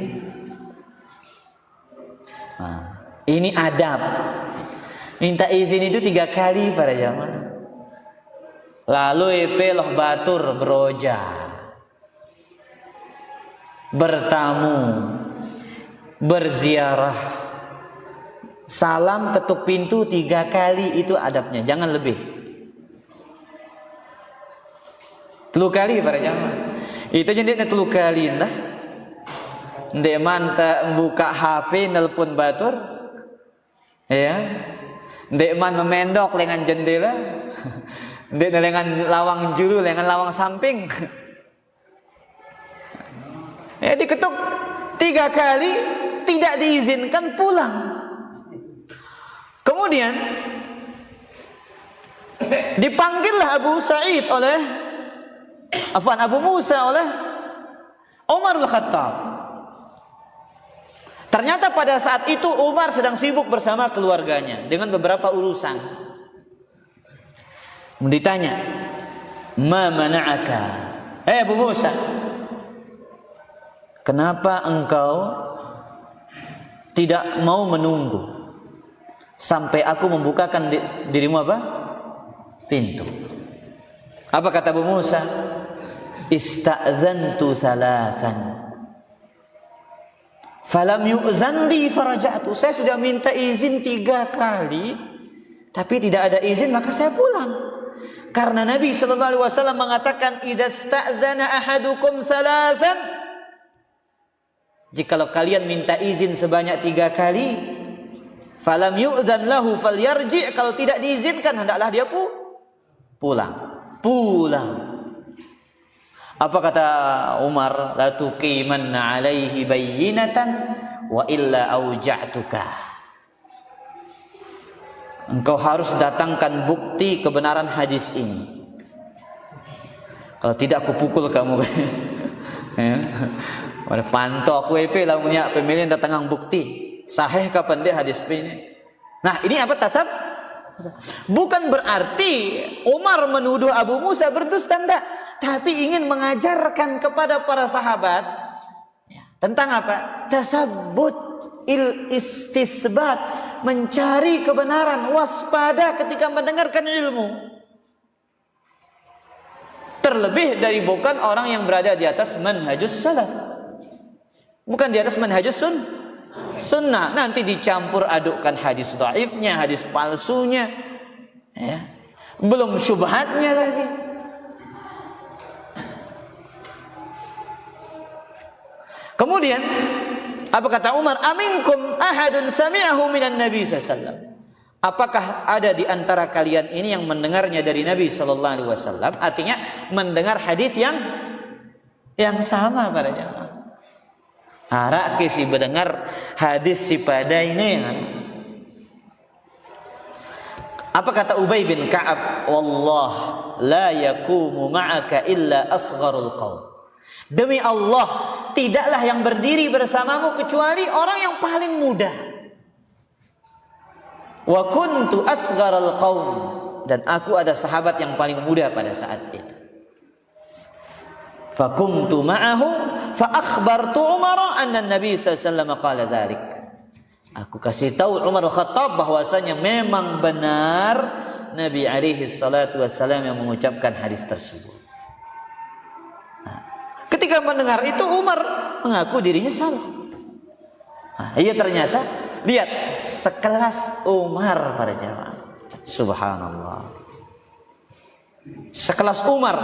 Ini adab. Minta izin itu 3 kali para jamaah. Lalu loh batur beroja, bertamu, berziarah, salam ketuk pintu 3 kali, itu adabnya, jangan lebih. 3 kali para jamaah. Itu jadi 3 kali lah. Ndek manta buka HP nelpon batur, ya. Ndek man memendok lengan jendela, ndek lengan lawang juru, lengan lawang samping. Ya diketuk 3 kali, tidak diizinkan pulang. Kemudian dipanggillah Abu Sa'id oleh Abu Musa oleh Umar Al-Khattab. Ternyata pada saat itu Umar sedang sibuk bersama keluarganya dengan beberapa urusan. Ditanya, "Ma mana'aka?" Abu Musa, kenapa engkau tidak mau menunggu sampai aku membukakan dirimu apa? Pintu. Apa kata Abu Musa? Ista'zantu thalathan falam yu'zan li faraja'tu. Saya sudah minta izin 3 kali, tapi tidak ada izin, maka saya pulang. Karena Nabi sallallahu alaihi wasallam mengatakan, "Idza sta'zana ahadukum thalathan." Jikalau kalian minta izin sebanyak 3 kali, falam yu'zan lahu falyarji', kalau tidak diizinkan hendaklah dia pulang. Apa kata Umar? La tuqimanna alaihi bayyinatan wa illa auja'tuka. Engkau harus datangkan bukti kebenaran hadis ini. Kalau tidak aku pukul kamu. Pada panto aku EP lah punya pemilihan datang bukti. Sahih kapan dia hadis ini? Nah, ini apa tasab? Bukan berarti Umar menuduh Abu Musa berdusta, enggak, tapi ingin mengajarkan kepada para sahabat tentang apa? Tasabbut, istisbat, mencari kebenaran, waspada ketika mendengarkan ilmu. Terlebih dari bukan orang yang berada di atas manhajus salaf, bukan di atas manhajus sunnah. Nanti dicampur adukkan hadis dhaifnya, hadis palsunya, ya. Belum syubhatnya lagi. Kemudian apa kata Umar? Aminkum ahadun sami'ahu minan Nabi sallallahu alaihi wasallam. Apakah ada di antara kalian ini yang mendengarnya dari Nabi sallallahu alaihi wasallam? Artinya mendengar hadis yang sama para jamaah. Arak si mendengar hadis si pada ini. Apa kata Ubay bin Ka'ab? Wallah la yakumu ma'aka illa asgharul qaum. Demi Allah, tidaklah yang berdiri bersamamu kecuali orang yang paling muda. Wa kuntu asgharul qaum, dan aku ada sahabat yang paling muda pada saat itu. Fakumtu ma'ahu fa akhbartu Umar anna Nabi sallallahu alaihi wasallam qala dzalik. Aku kasih tahu Umar Al-Khattab bahwasanya memang benar Nabi alaihi salatu wasallam yang mengucapkan hadis tersebut. Nah, ketika mendengar itu Umar mengaku dirinya salah. Nah, iya ternyata lihat sekelas Umar para jamaah. Subhanallah. Sekelas Umar.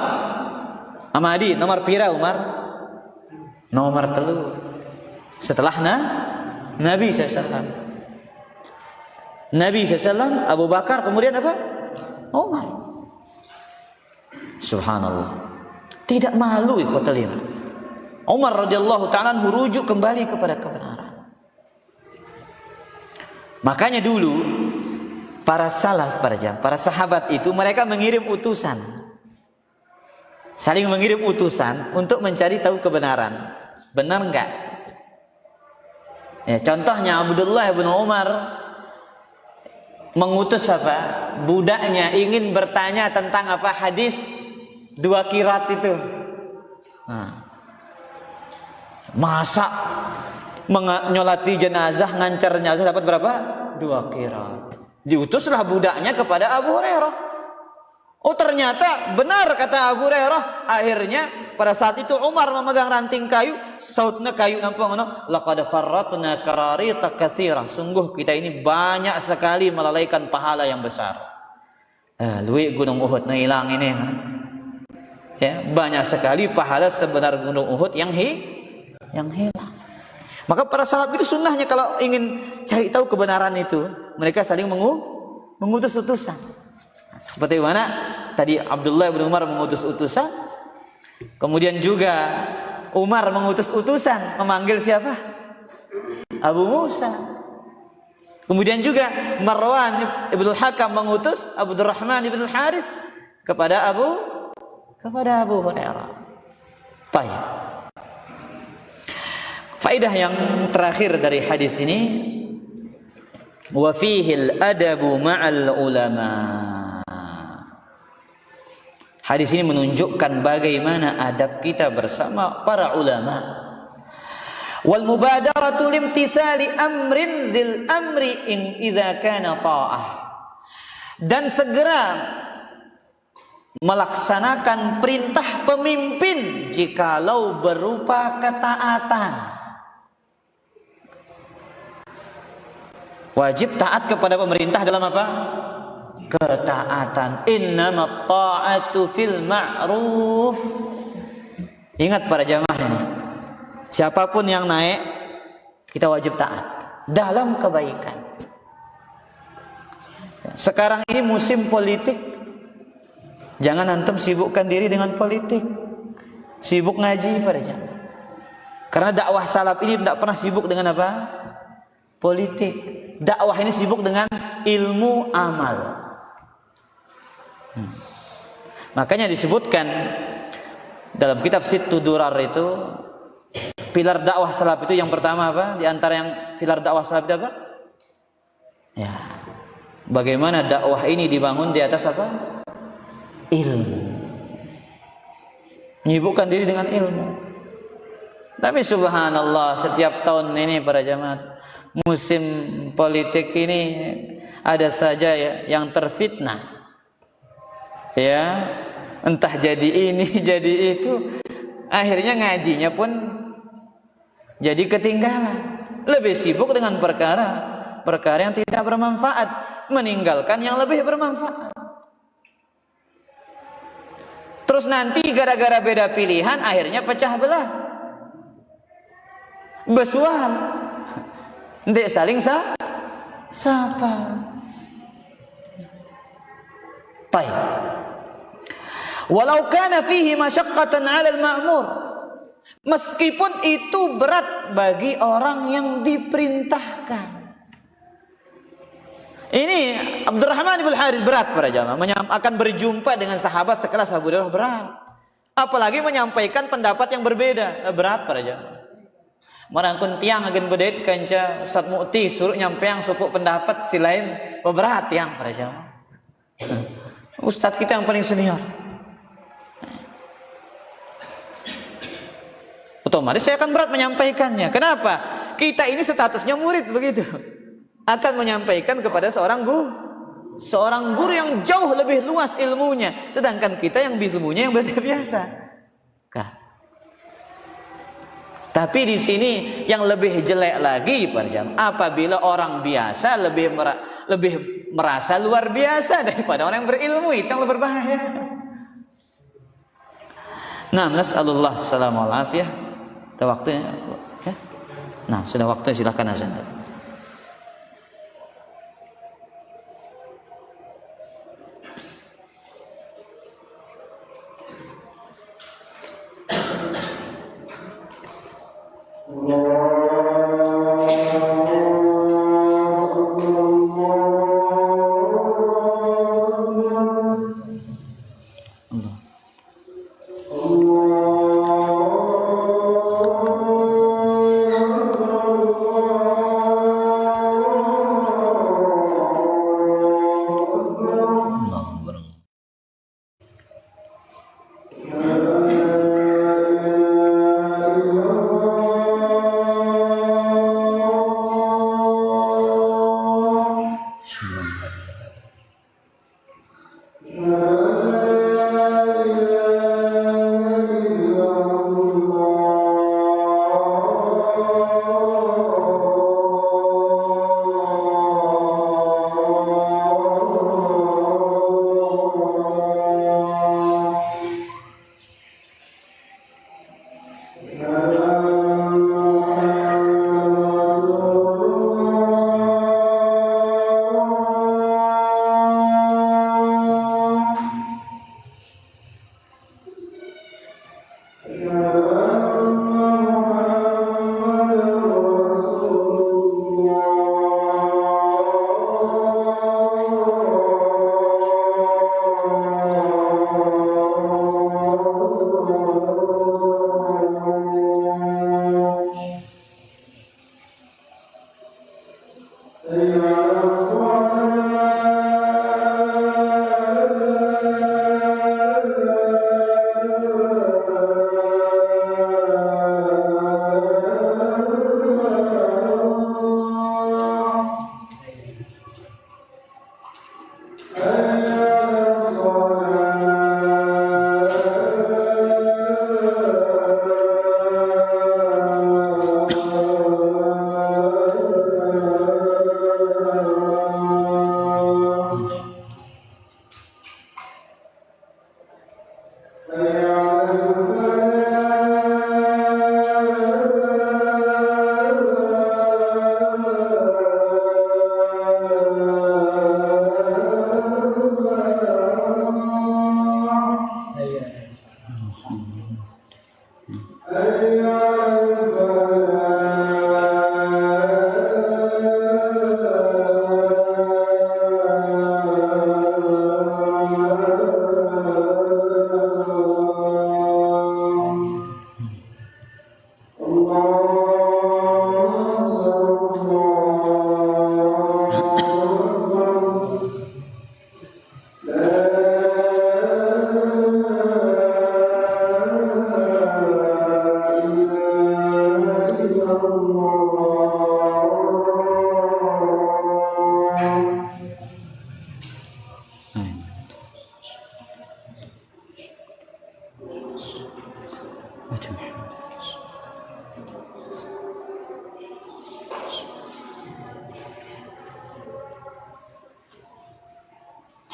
Amadi nomor pira Umar? Nomor 3. Setelah Nabi SAW. Nabi SAW, Abu Bakar, kemudian apa? Umar. Subhanallah. Tidak malu ikhwatul iman. Umar radhiyallahu ta'ala rujuk kembali kepada kebenaran. Makanya dulu para salaf, para sahabat itu mereka mengirim utusan. Saling mengirim utusan untuk mencari tahu kebenaran. Benar enggak? Ya, contohnya Abdullah bin Umar mengutus apa? Budaknya ingin bertanya tentang apa? Hadis 2 qirat itu. Nah, masa Menyolati jenazah, ngancar jenazah dapat berapa? 2 qiraat. Diutuslah budaknya kepada Abu Hurairah. Oh ternyata benar kata Abu Hurairah. Akhirnya pada saat itu Umar memegang ranting kayu, sautna kayu nampak ngono, laqad farratna qararita katsira. Sungguh kita ini banyak sekali melalaikan pahala yang besar. Luwih gunung Uhud na hilang ini. Ya, banyak sekali pahala sebenar gunung Uhud yang hilang. Maka para salaf itu sunnahnya kalau ingin cari tahu kebenaran itu, mereka saling mengutus utusan. Seperti mana tadi Abdullah bin Umar mengutus utusan, kemudian juga Umar mengutus utusan memanggil siapa? Abu Musa. Kemudian juga Marwan ibn al-Hakam mengutus Abdurrahman ibn al-Harith kepada Abu Hurairah. Baik. Faedah yang terakhir dari hadis ini, wa fihil adabu ma'al ulama. Hadis ini menunjukkan bagaimana adab kita bersama para ulama. Wal mubadaratu limtithali amrin dzil amri in idza kana ta'ah. Dan segera melaksanakan perintah pemimpin jikalau berupa ketaatan. Wajib taat kepada pemerintah dalam apa? Ketaatan. Innamat ta'atu fil ma'ruf. Ingat para jamaah ini, siapapun yang naik kita wajib taat dalam kebaikan. Sekarang ini musim politik, jangan antum sibukkan diri dengan politik. Sibuk ngaji para jamaah. Karena dakwah salaf ini tidak pernah sibuk dengan apa? Politik. Dakwah ini sibuk dengan ilmu amal. Makanya disebutkan dalam kitab Sittu Durar itu, pilar dakwah salaf itu yang pertama apa? Di antara yang pilar dakwah salaf itu apa? Ya, bagaimana dakwah ini dibangun di atas apa? Ilmu. Menyibukkan diri dengan ilmu. Tapi subhanallah, setiap tahun ini para jamaah, musim politik ini ada saja ya yang terfitnah. Ya, entah jadi ini, jadi itu. Akhirnya ngajinya pun jadi ketinggalan. Lebih sibuk dengan perkara yang tidak bermanfaat, meninggalkan yang lebih bermanfaat. Terus nanti gara-gara beda pilihan akhirnya pecah belah. Besual. Ndek saling sapa. Baik. Walau kana fihi masyaqqatan 'ala al-ma'mur. Meskipun itu berat bagi orang yang diperintahkan. Ini Abdurrahman bin Harith berat para jamaah, akan berjumpa dengan sahabat sekelas Abu Hurairah berat. Apalagi menyampaikan pendapat yang berbeda, berat para jamaah. Marangkun tiang agen bedait kanca Ustaz Mu'ti suruh nyampeang suku pendapat si lain berat tiang para jamaah. Ustaz kita yang paling senior. Otomatis saya akan berat menyampaikannya. Kenapa? Kita ini statusnya murid begitu. Akan menyampaikan kepada seorang guru yang jauh lebih luas ilmunya, sedangkan kita yang ilmunya yang biasa-biasa. Tapi di sini yang lebih jelek lagi para jamaah, apabila orang biasa lebih merasa luar biasa daripada orang yang berilmu, itu yang lebih berbahaya. Nah, nasallallahu salamul afiyah. Sudah waktunya ya? Nah, sudah waktunya, silakan azan.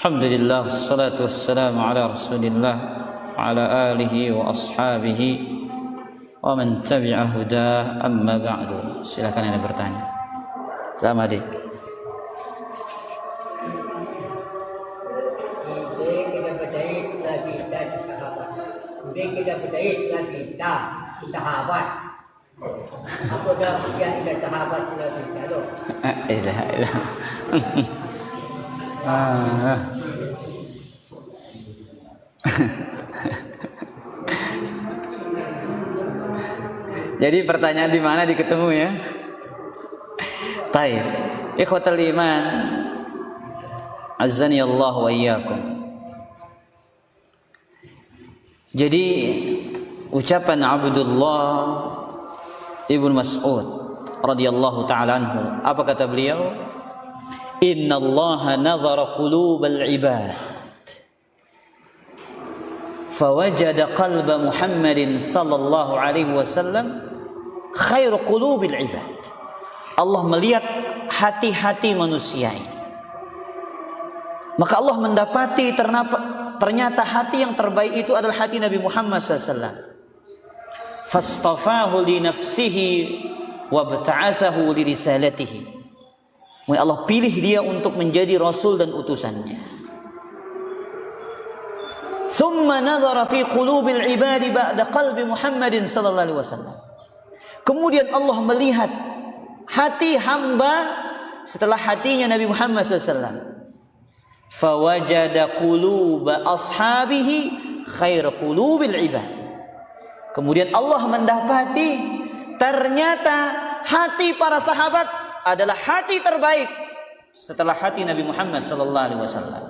Alhamdulillah, wassalatu wassalamu ala rasulillah wa ala alihi wa ashabihi wa man tabi'a huda, amma ba'du. Silakan Anda bertanya. Selamat adik.
Kita berdaid lagi dan sahabat. Kemudian kita berdaid lagi dan sahabat. Apa dah yang tidak sahabat lagi kalau?
Ilah. Jadi pertanyaan di mana diketemu ya? Taib. Ikhwatal iman, azzani Allah wa iyyakum. Jadi ucapan Abdullah Ibnu Mas'ud radhiyallahu taala anhu, apa kata beliau? Inna Allah nazara qulubal ibad fawajada qalba Muhammadin sallallahu alaihi wasallam khairu qulubil ibad. Allah melihat hati-hati manusia ini, maka Allah mendapati ternyata hati yang terbaik itu adalah hati Nabi Muhammad SAW. Fastafahu li nafsihi wa bta'athahu li risalatihi. Allah pilih dia untuk menjadi rasul dan utusannya. Thumma nadhara fi qulubil ibadi ba'da qalbi Muhammadin sallallahu alaihi wasallam. Kemudian Allah melihat hati hamba setelah hatinya Nabi Muhammad SAW. Fawajada quluba ashabihi khair qulubil ibad. Kemudian Allah mendapati ternyata hati para sahabat adalah hati terbaik setelah hati Nabi Muhammad sallallahu alaihi wasallam.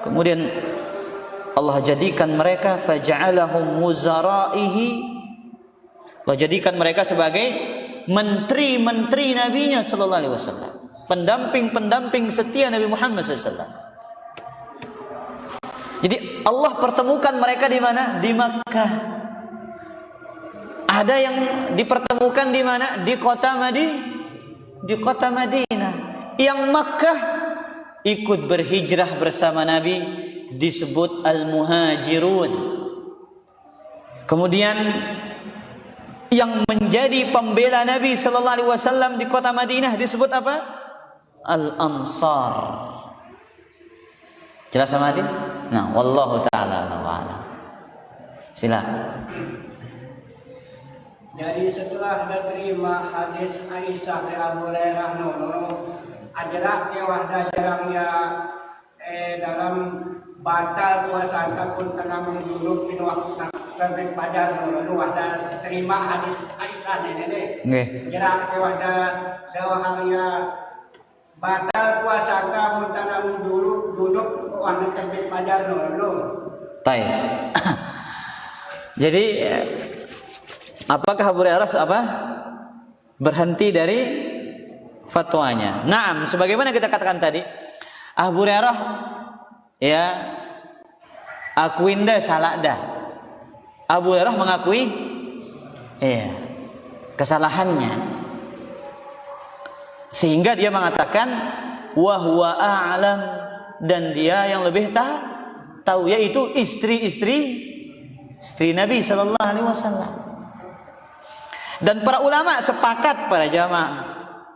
Kemudian Allah jadikan mereka faja'alahum muzara'ihi. Allah jadikan mereka sebagai menteri-menteri Nabi-Nya sallallahu alaihi wasallam, pendamping-pendamping setia Nabi Muhammad sallallahu alaihi wasallam. Jadi Allah pertemukan mereka di mana? Di Makkah. Ada yang dipertemukan di mana? Di kota Madinah. Yang Makkah ikut berhijrah bersama Nabi disebut al-muhajirun. Kemudian yang menjadi pembela Nabi sallallahu alaihi wasallam di kota Madinah disebut apa? Al-Ansar. Jelas sama hati? Nah, wallahu taala a'lam. Silakan.
Jadi setelah diterima hadis Aisyah dari Abu Hurairah nono adalah wahda jarangnya dalam batal puasa ataupun karena menjunub di waktu terbit pada nono wahda terima hadis Aisyah nenek.
Nggih.
Jarang wahda dawahnya batal puasa ataupun karena menjunub waktu terbit pada nono.
Baik. Jadi apakah Abu Hurairah berhenti dari fatwanya? Naam, sebagaimana kita katakan tadi, Abu Hurairah ya akuin dah salah dah. Abu Hurairah mengakui kesalahannya. Sehingga dia mengatakan wa huwa a'lam, dan dia yang lebih tahu, yaitu istri Nabi sallallahu alaihi wasallam. Dan para ulama sepakat, para jamaah.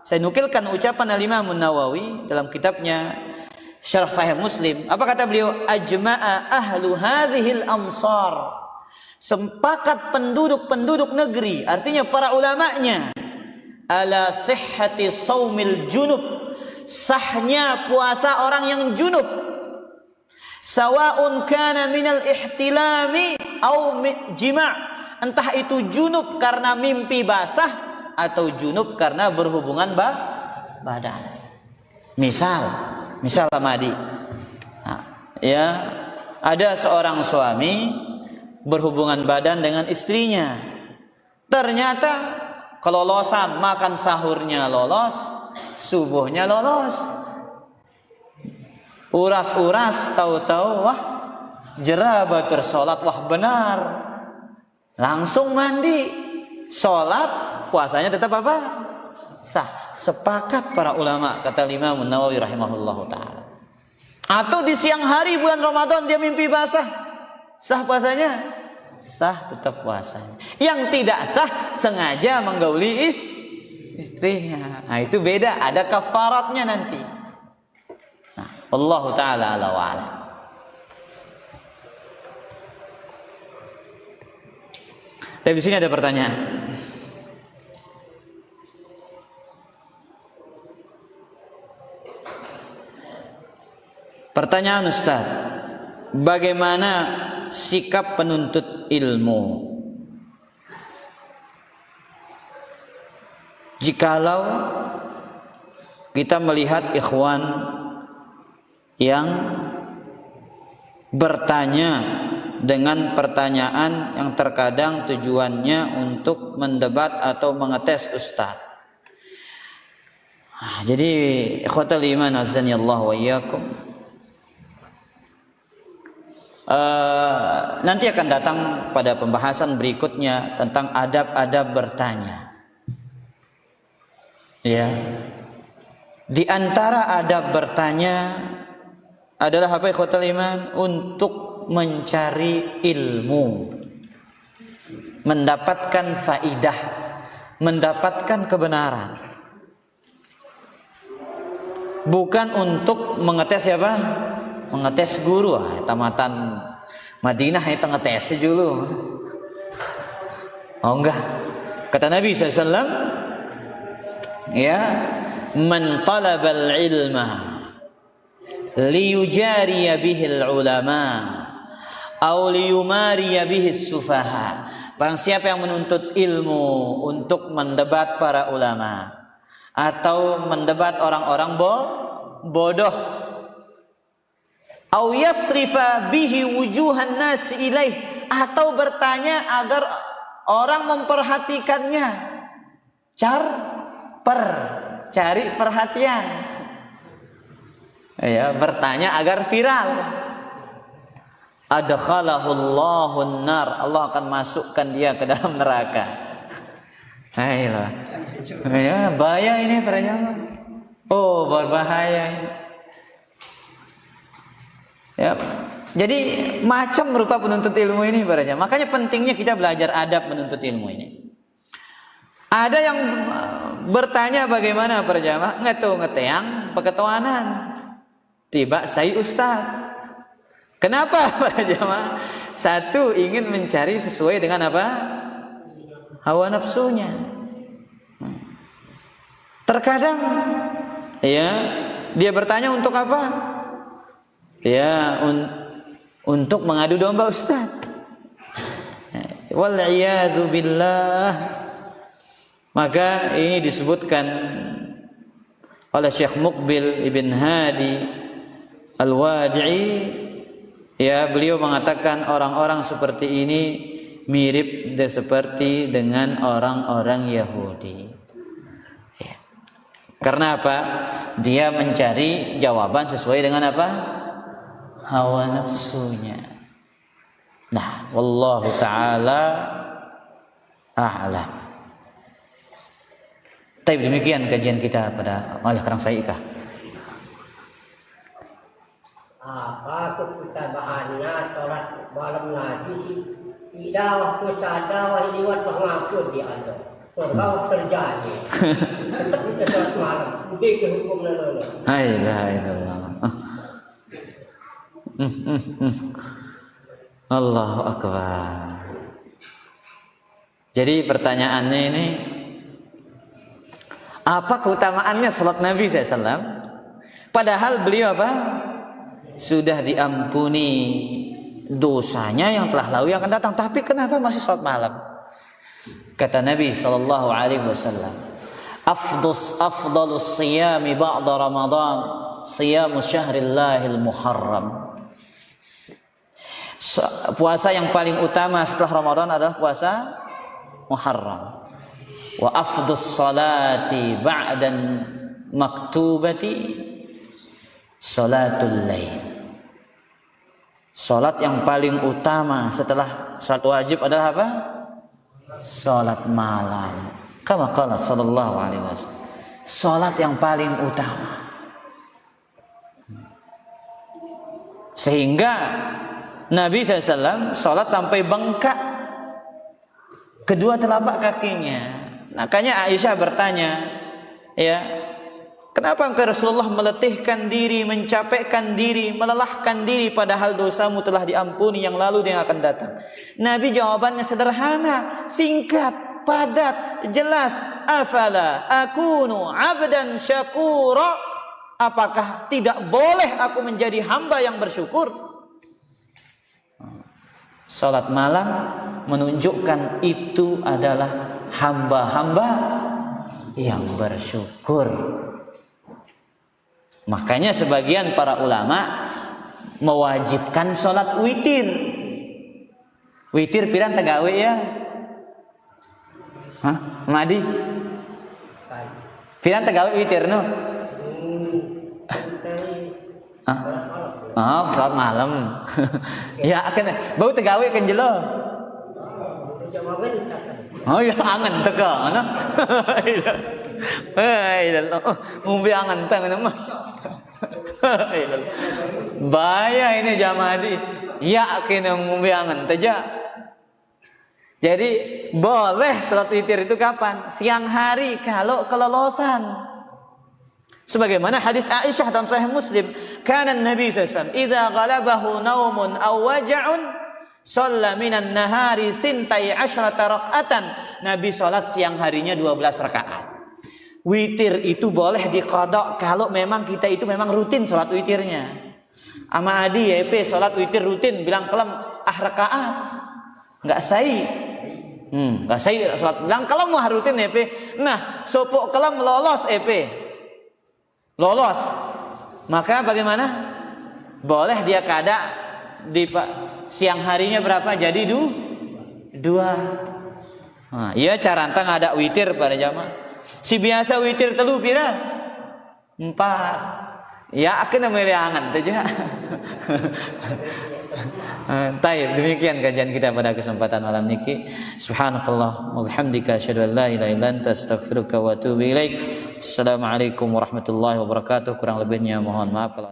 Saya nukilkan ucapan Al-Imam An-Nawawi dalam kitabnya Syarah Sahih Muslim. Apa kata beliau? Ajma'a ahlu hadhil amsar. Sepakat penduduk negeri, artinya para ulamanya, ala sihhati saumil junub, sahnya puasa orang yang junub. Sawa'un kana minal ihtilami au jima', entah itu junub karena mimpi basah atau junub karena berhubungan badan. Misal Madi, ya ada seorang suami berhubungan badan dengan istrinya, ternyata kelolosan, makan sahurnya lolos, subuhnya lolos, uras-uras, tahu-tahu wah jerah batur sholat, wah benar, langsung mandi, sholat, puasanya tetap apa? Sah. Sepakat para ulama, kata Imam Nawawi rahimahullahu taala. Atau di siang hari bulan Ramadan dia mimpi basah, sah puasanya? Sah, tetap puasanya. Yang tidak sah sengaja menggauli istrinya. Nah, itu beda, ada kafaratnya nanti. Nah, wallahu taala ala wa ala. Dari sini ada pertanyaan. Pertanyaan Ustaz, bagaimana sikap penuntut ilmu jikalau kita melihat ikhwan yang bertanya dengan pertanyaan yang terkadang tujuannya untuk mendebat atau mengetes Ustaz. Jadi ikhwatal iman azanillah wa iyyakum, nanti akan datang pada pembahasan berikutnya tentang adab-adab bertanya. Ya, di antara adab bertanya adalah apa ikhwatal iman? Untuk mencari ilmu, mendapatkan faidah, mendapatkan kebenaran, bukan untuk mengetes siapa? Mengetes guru. Tamatan Madinah itu ngetes dulu. Oh enggak. Kata Nabi SAW, ya, man talabal ilma liyujariya bihil ulama aw liyumariya bihis sufaha. Barang siapa yang menuntut ilmu untuk mendebat para ulama atau mendebat orang-orang bodoh, au yasrifa bihi wujuhan nas ilaih, atau bertanya agar orang memperhatikannya, cari perhatian, ya, bertanya agar viral, adkhalahullahu nar, Allah akan masukkan dia ke dalam neraka. Ayolah, ya, bahaya ini para jamaah. Oh, berbahaya ini. Ya, Jadi macam rupa penuntut ilmu ini para jamaah. Makanya pentingnya kita belajar adab menuntut ilmu ini. Ada yang bertanya bagaimana para jamaah ngeteang peketuanan. Tiba saya ustaz. Kenapa para jamaah? Satu, ingin mencari sesuai dengan apa? Hawa nafsunya. Terkadang ya dia bertanya untuk apa? Ya untuk mengadu domba ustaz. Wal iyazu billah. Maka ini disebutkan oleh Syekh Muqbil Ibn Hadi Al-Wadi'i, ya, beliau mengatakan orang-orang seperti ini mirip seperti dengan orang-orang Yahudi. Ya. Karena apa? Dia mencari jawaban sesuai dengan apa? Hawa nafsunya. Nah, wallahu ta'ala a'lam. Tapi demikian kajian kita pada oleh Karangsai Ika.
Apa keutabaannya sholat malam Nabi sih? Tidak waktu sadar lewat mengaku dia ada. Kalau terjadi, tetap kita sholat malam. Udah ke hukum lalu.
Alhamdulillah. Allahu Akbar. Jadi pertanyaannya ini, apa keutamaannya salat Nabi SAW? Padahal beliau apa? Sudah diampuni dosanya yang telah lalu yang akan datang. Tapi kenapa masih salat malam? Kata Nabi SAW, afdalus siyami ba'da Ramadan siyamu syahrillahil muharram. Puasa yang paling utama setelah Ramadan adalah puasa Muharram. Wa afdus salati ba'dan maktubati salatul lail. Salat yang paling utama setelah salat wajib adalah apa? Salat malam. Kama qala sallallahu alaihi wasallam. Salat yang paling utama. Sehingga Nabi SAW salat sampai bengkak kedua telapak kakinya. Makanya Aisyah bertanya, ya, kenapa engkau Rasulullah meletihkan diri, mencapekkan diri, melelahkan diri, padahal dosamu telah diampuni yang lalu dan yang akan datang? Nabi jawabannya sederhana, singkat, padat, jelas. Afala akunu abdan syakura? Apakah tidak boleh aku menjadi hamba yang bersyukur? Salat malam menunjukkan itu adalah hamba-hamba yang bersyukur. Makanya sebagian para ulama mewajibkan salat witir. Witir pirang tegawe ya? Hah? Madi? Pirang tegawe witir no? Hah? Oh, salat malam. Ya, akan bau tegawe kan jelo. Oh ya, angan tega, ana. Ngombe angan tang nama. Bahaya ini jamadi. Ya, kena ngombe angan teja. Jadi boleh salat witir itu kapan? Siang hari kalau kelolosan. Sebagaimana hadis Aisyah dalam Sahih Muslim, kana Nabi SAW idza ghalabahu naumun aw waja'un shalla minan nahari 12 raka'atan. Nabi salat siang harinya 12 rakaat. Witir itu boleh diqadha kalau memang kita itu memang rutin salat witirnya. Ama adi YP salat witir rutin bilang kelem rakaat. Enggak sai. Enggak sai salat bilang kelem mah rutin YP. Nah, sopok kelem lolos EP. Lolos, maka bagaimana? Boleh dia kada di siang harinya berapa? Jadi dua. Nah, iya carantang ada witir pada jamaah. Si biasa witir telu pira? 4. Ya akan meliangan saja. Taib, demikian kajian kita pada kesempatan malam niki. Subhanakallah wa bihamdika asyhadu an la ilaha illa anta astaghfiruka wa atubu ilaik. Assalamualaikum warahmatullahi wabarakatuh. Kurang lebihnya mohon maaf kalau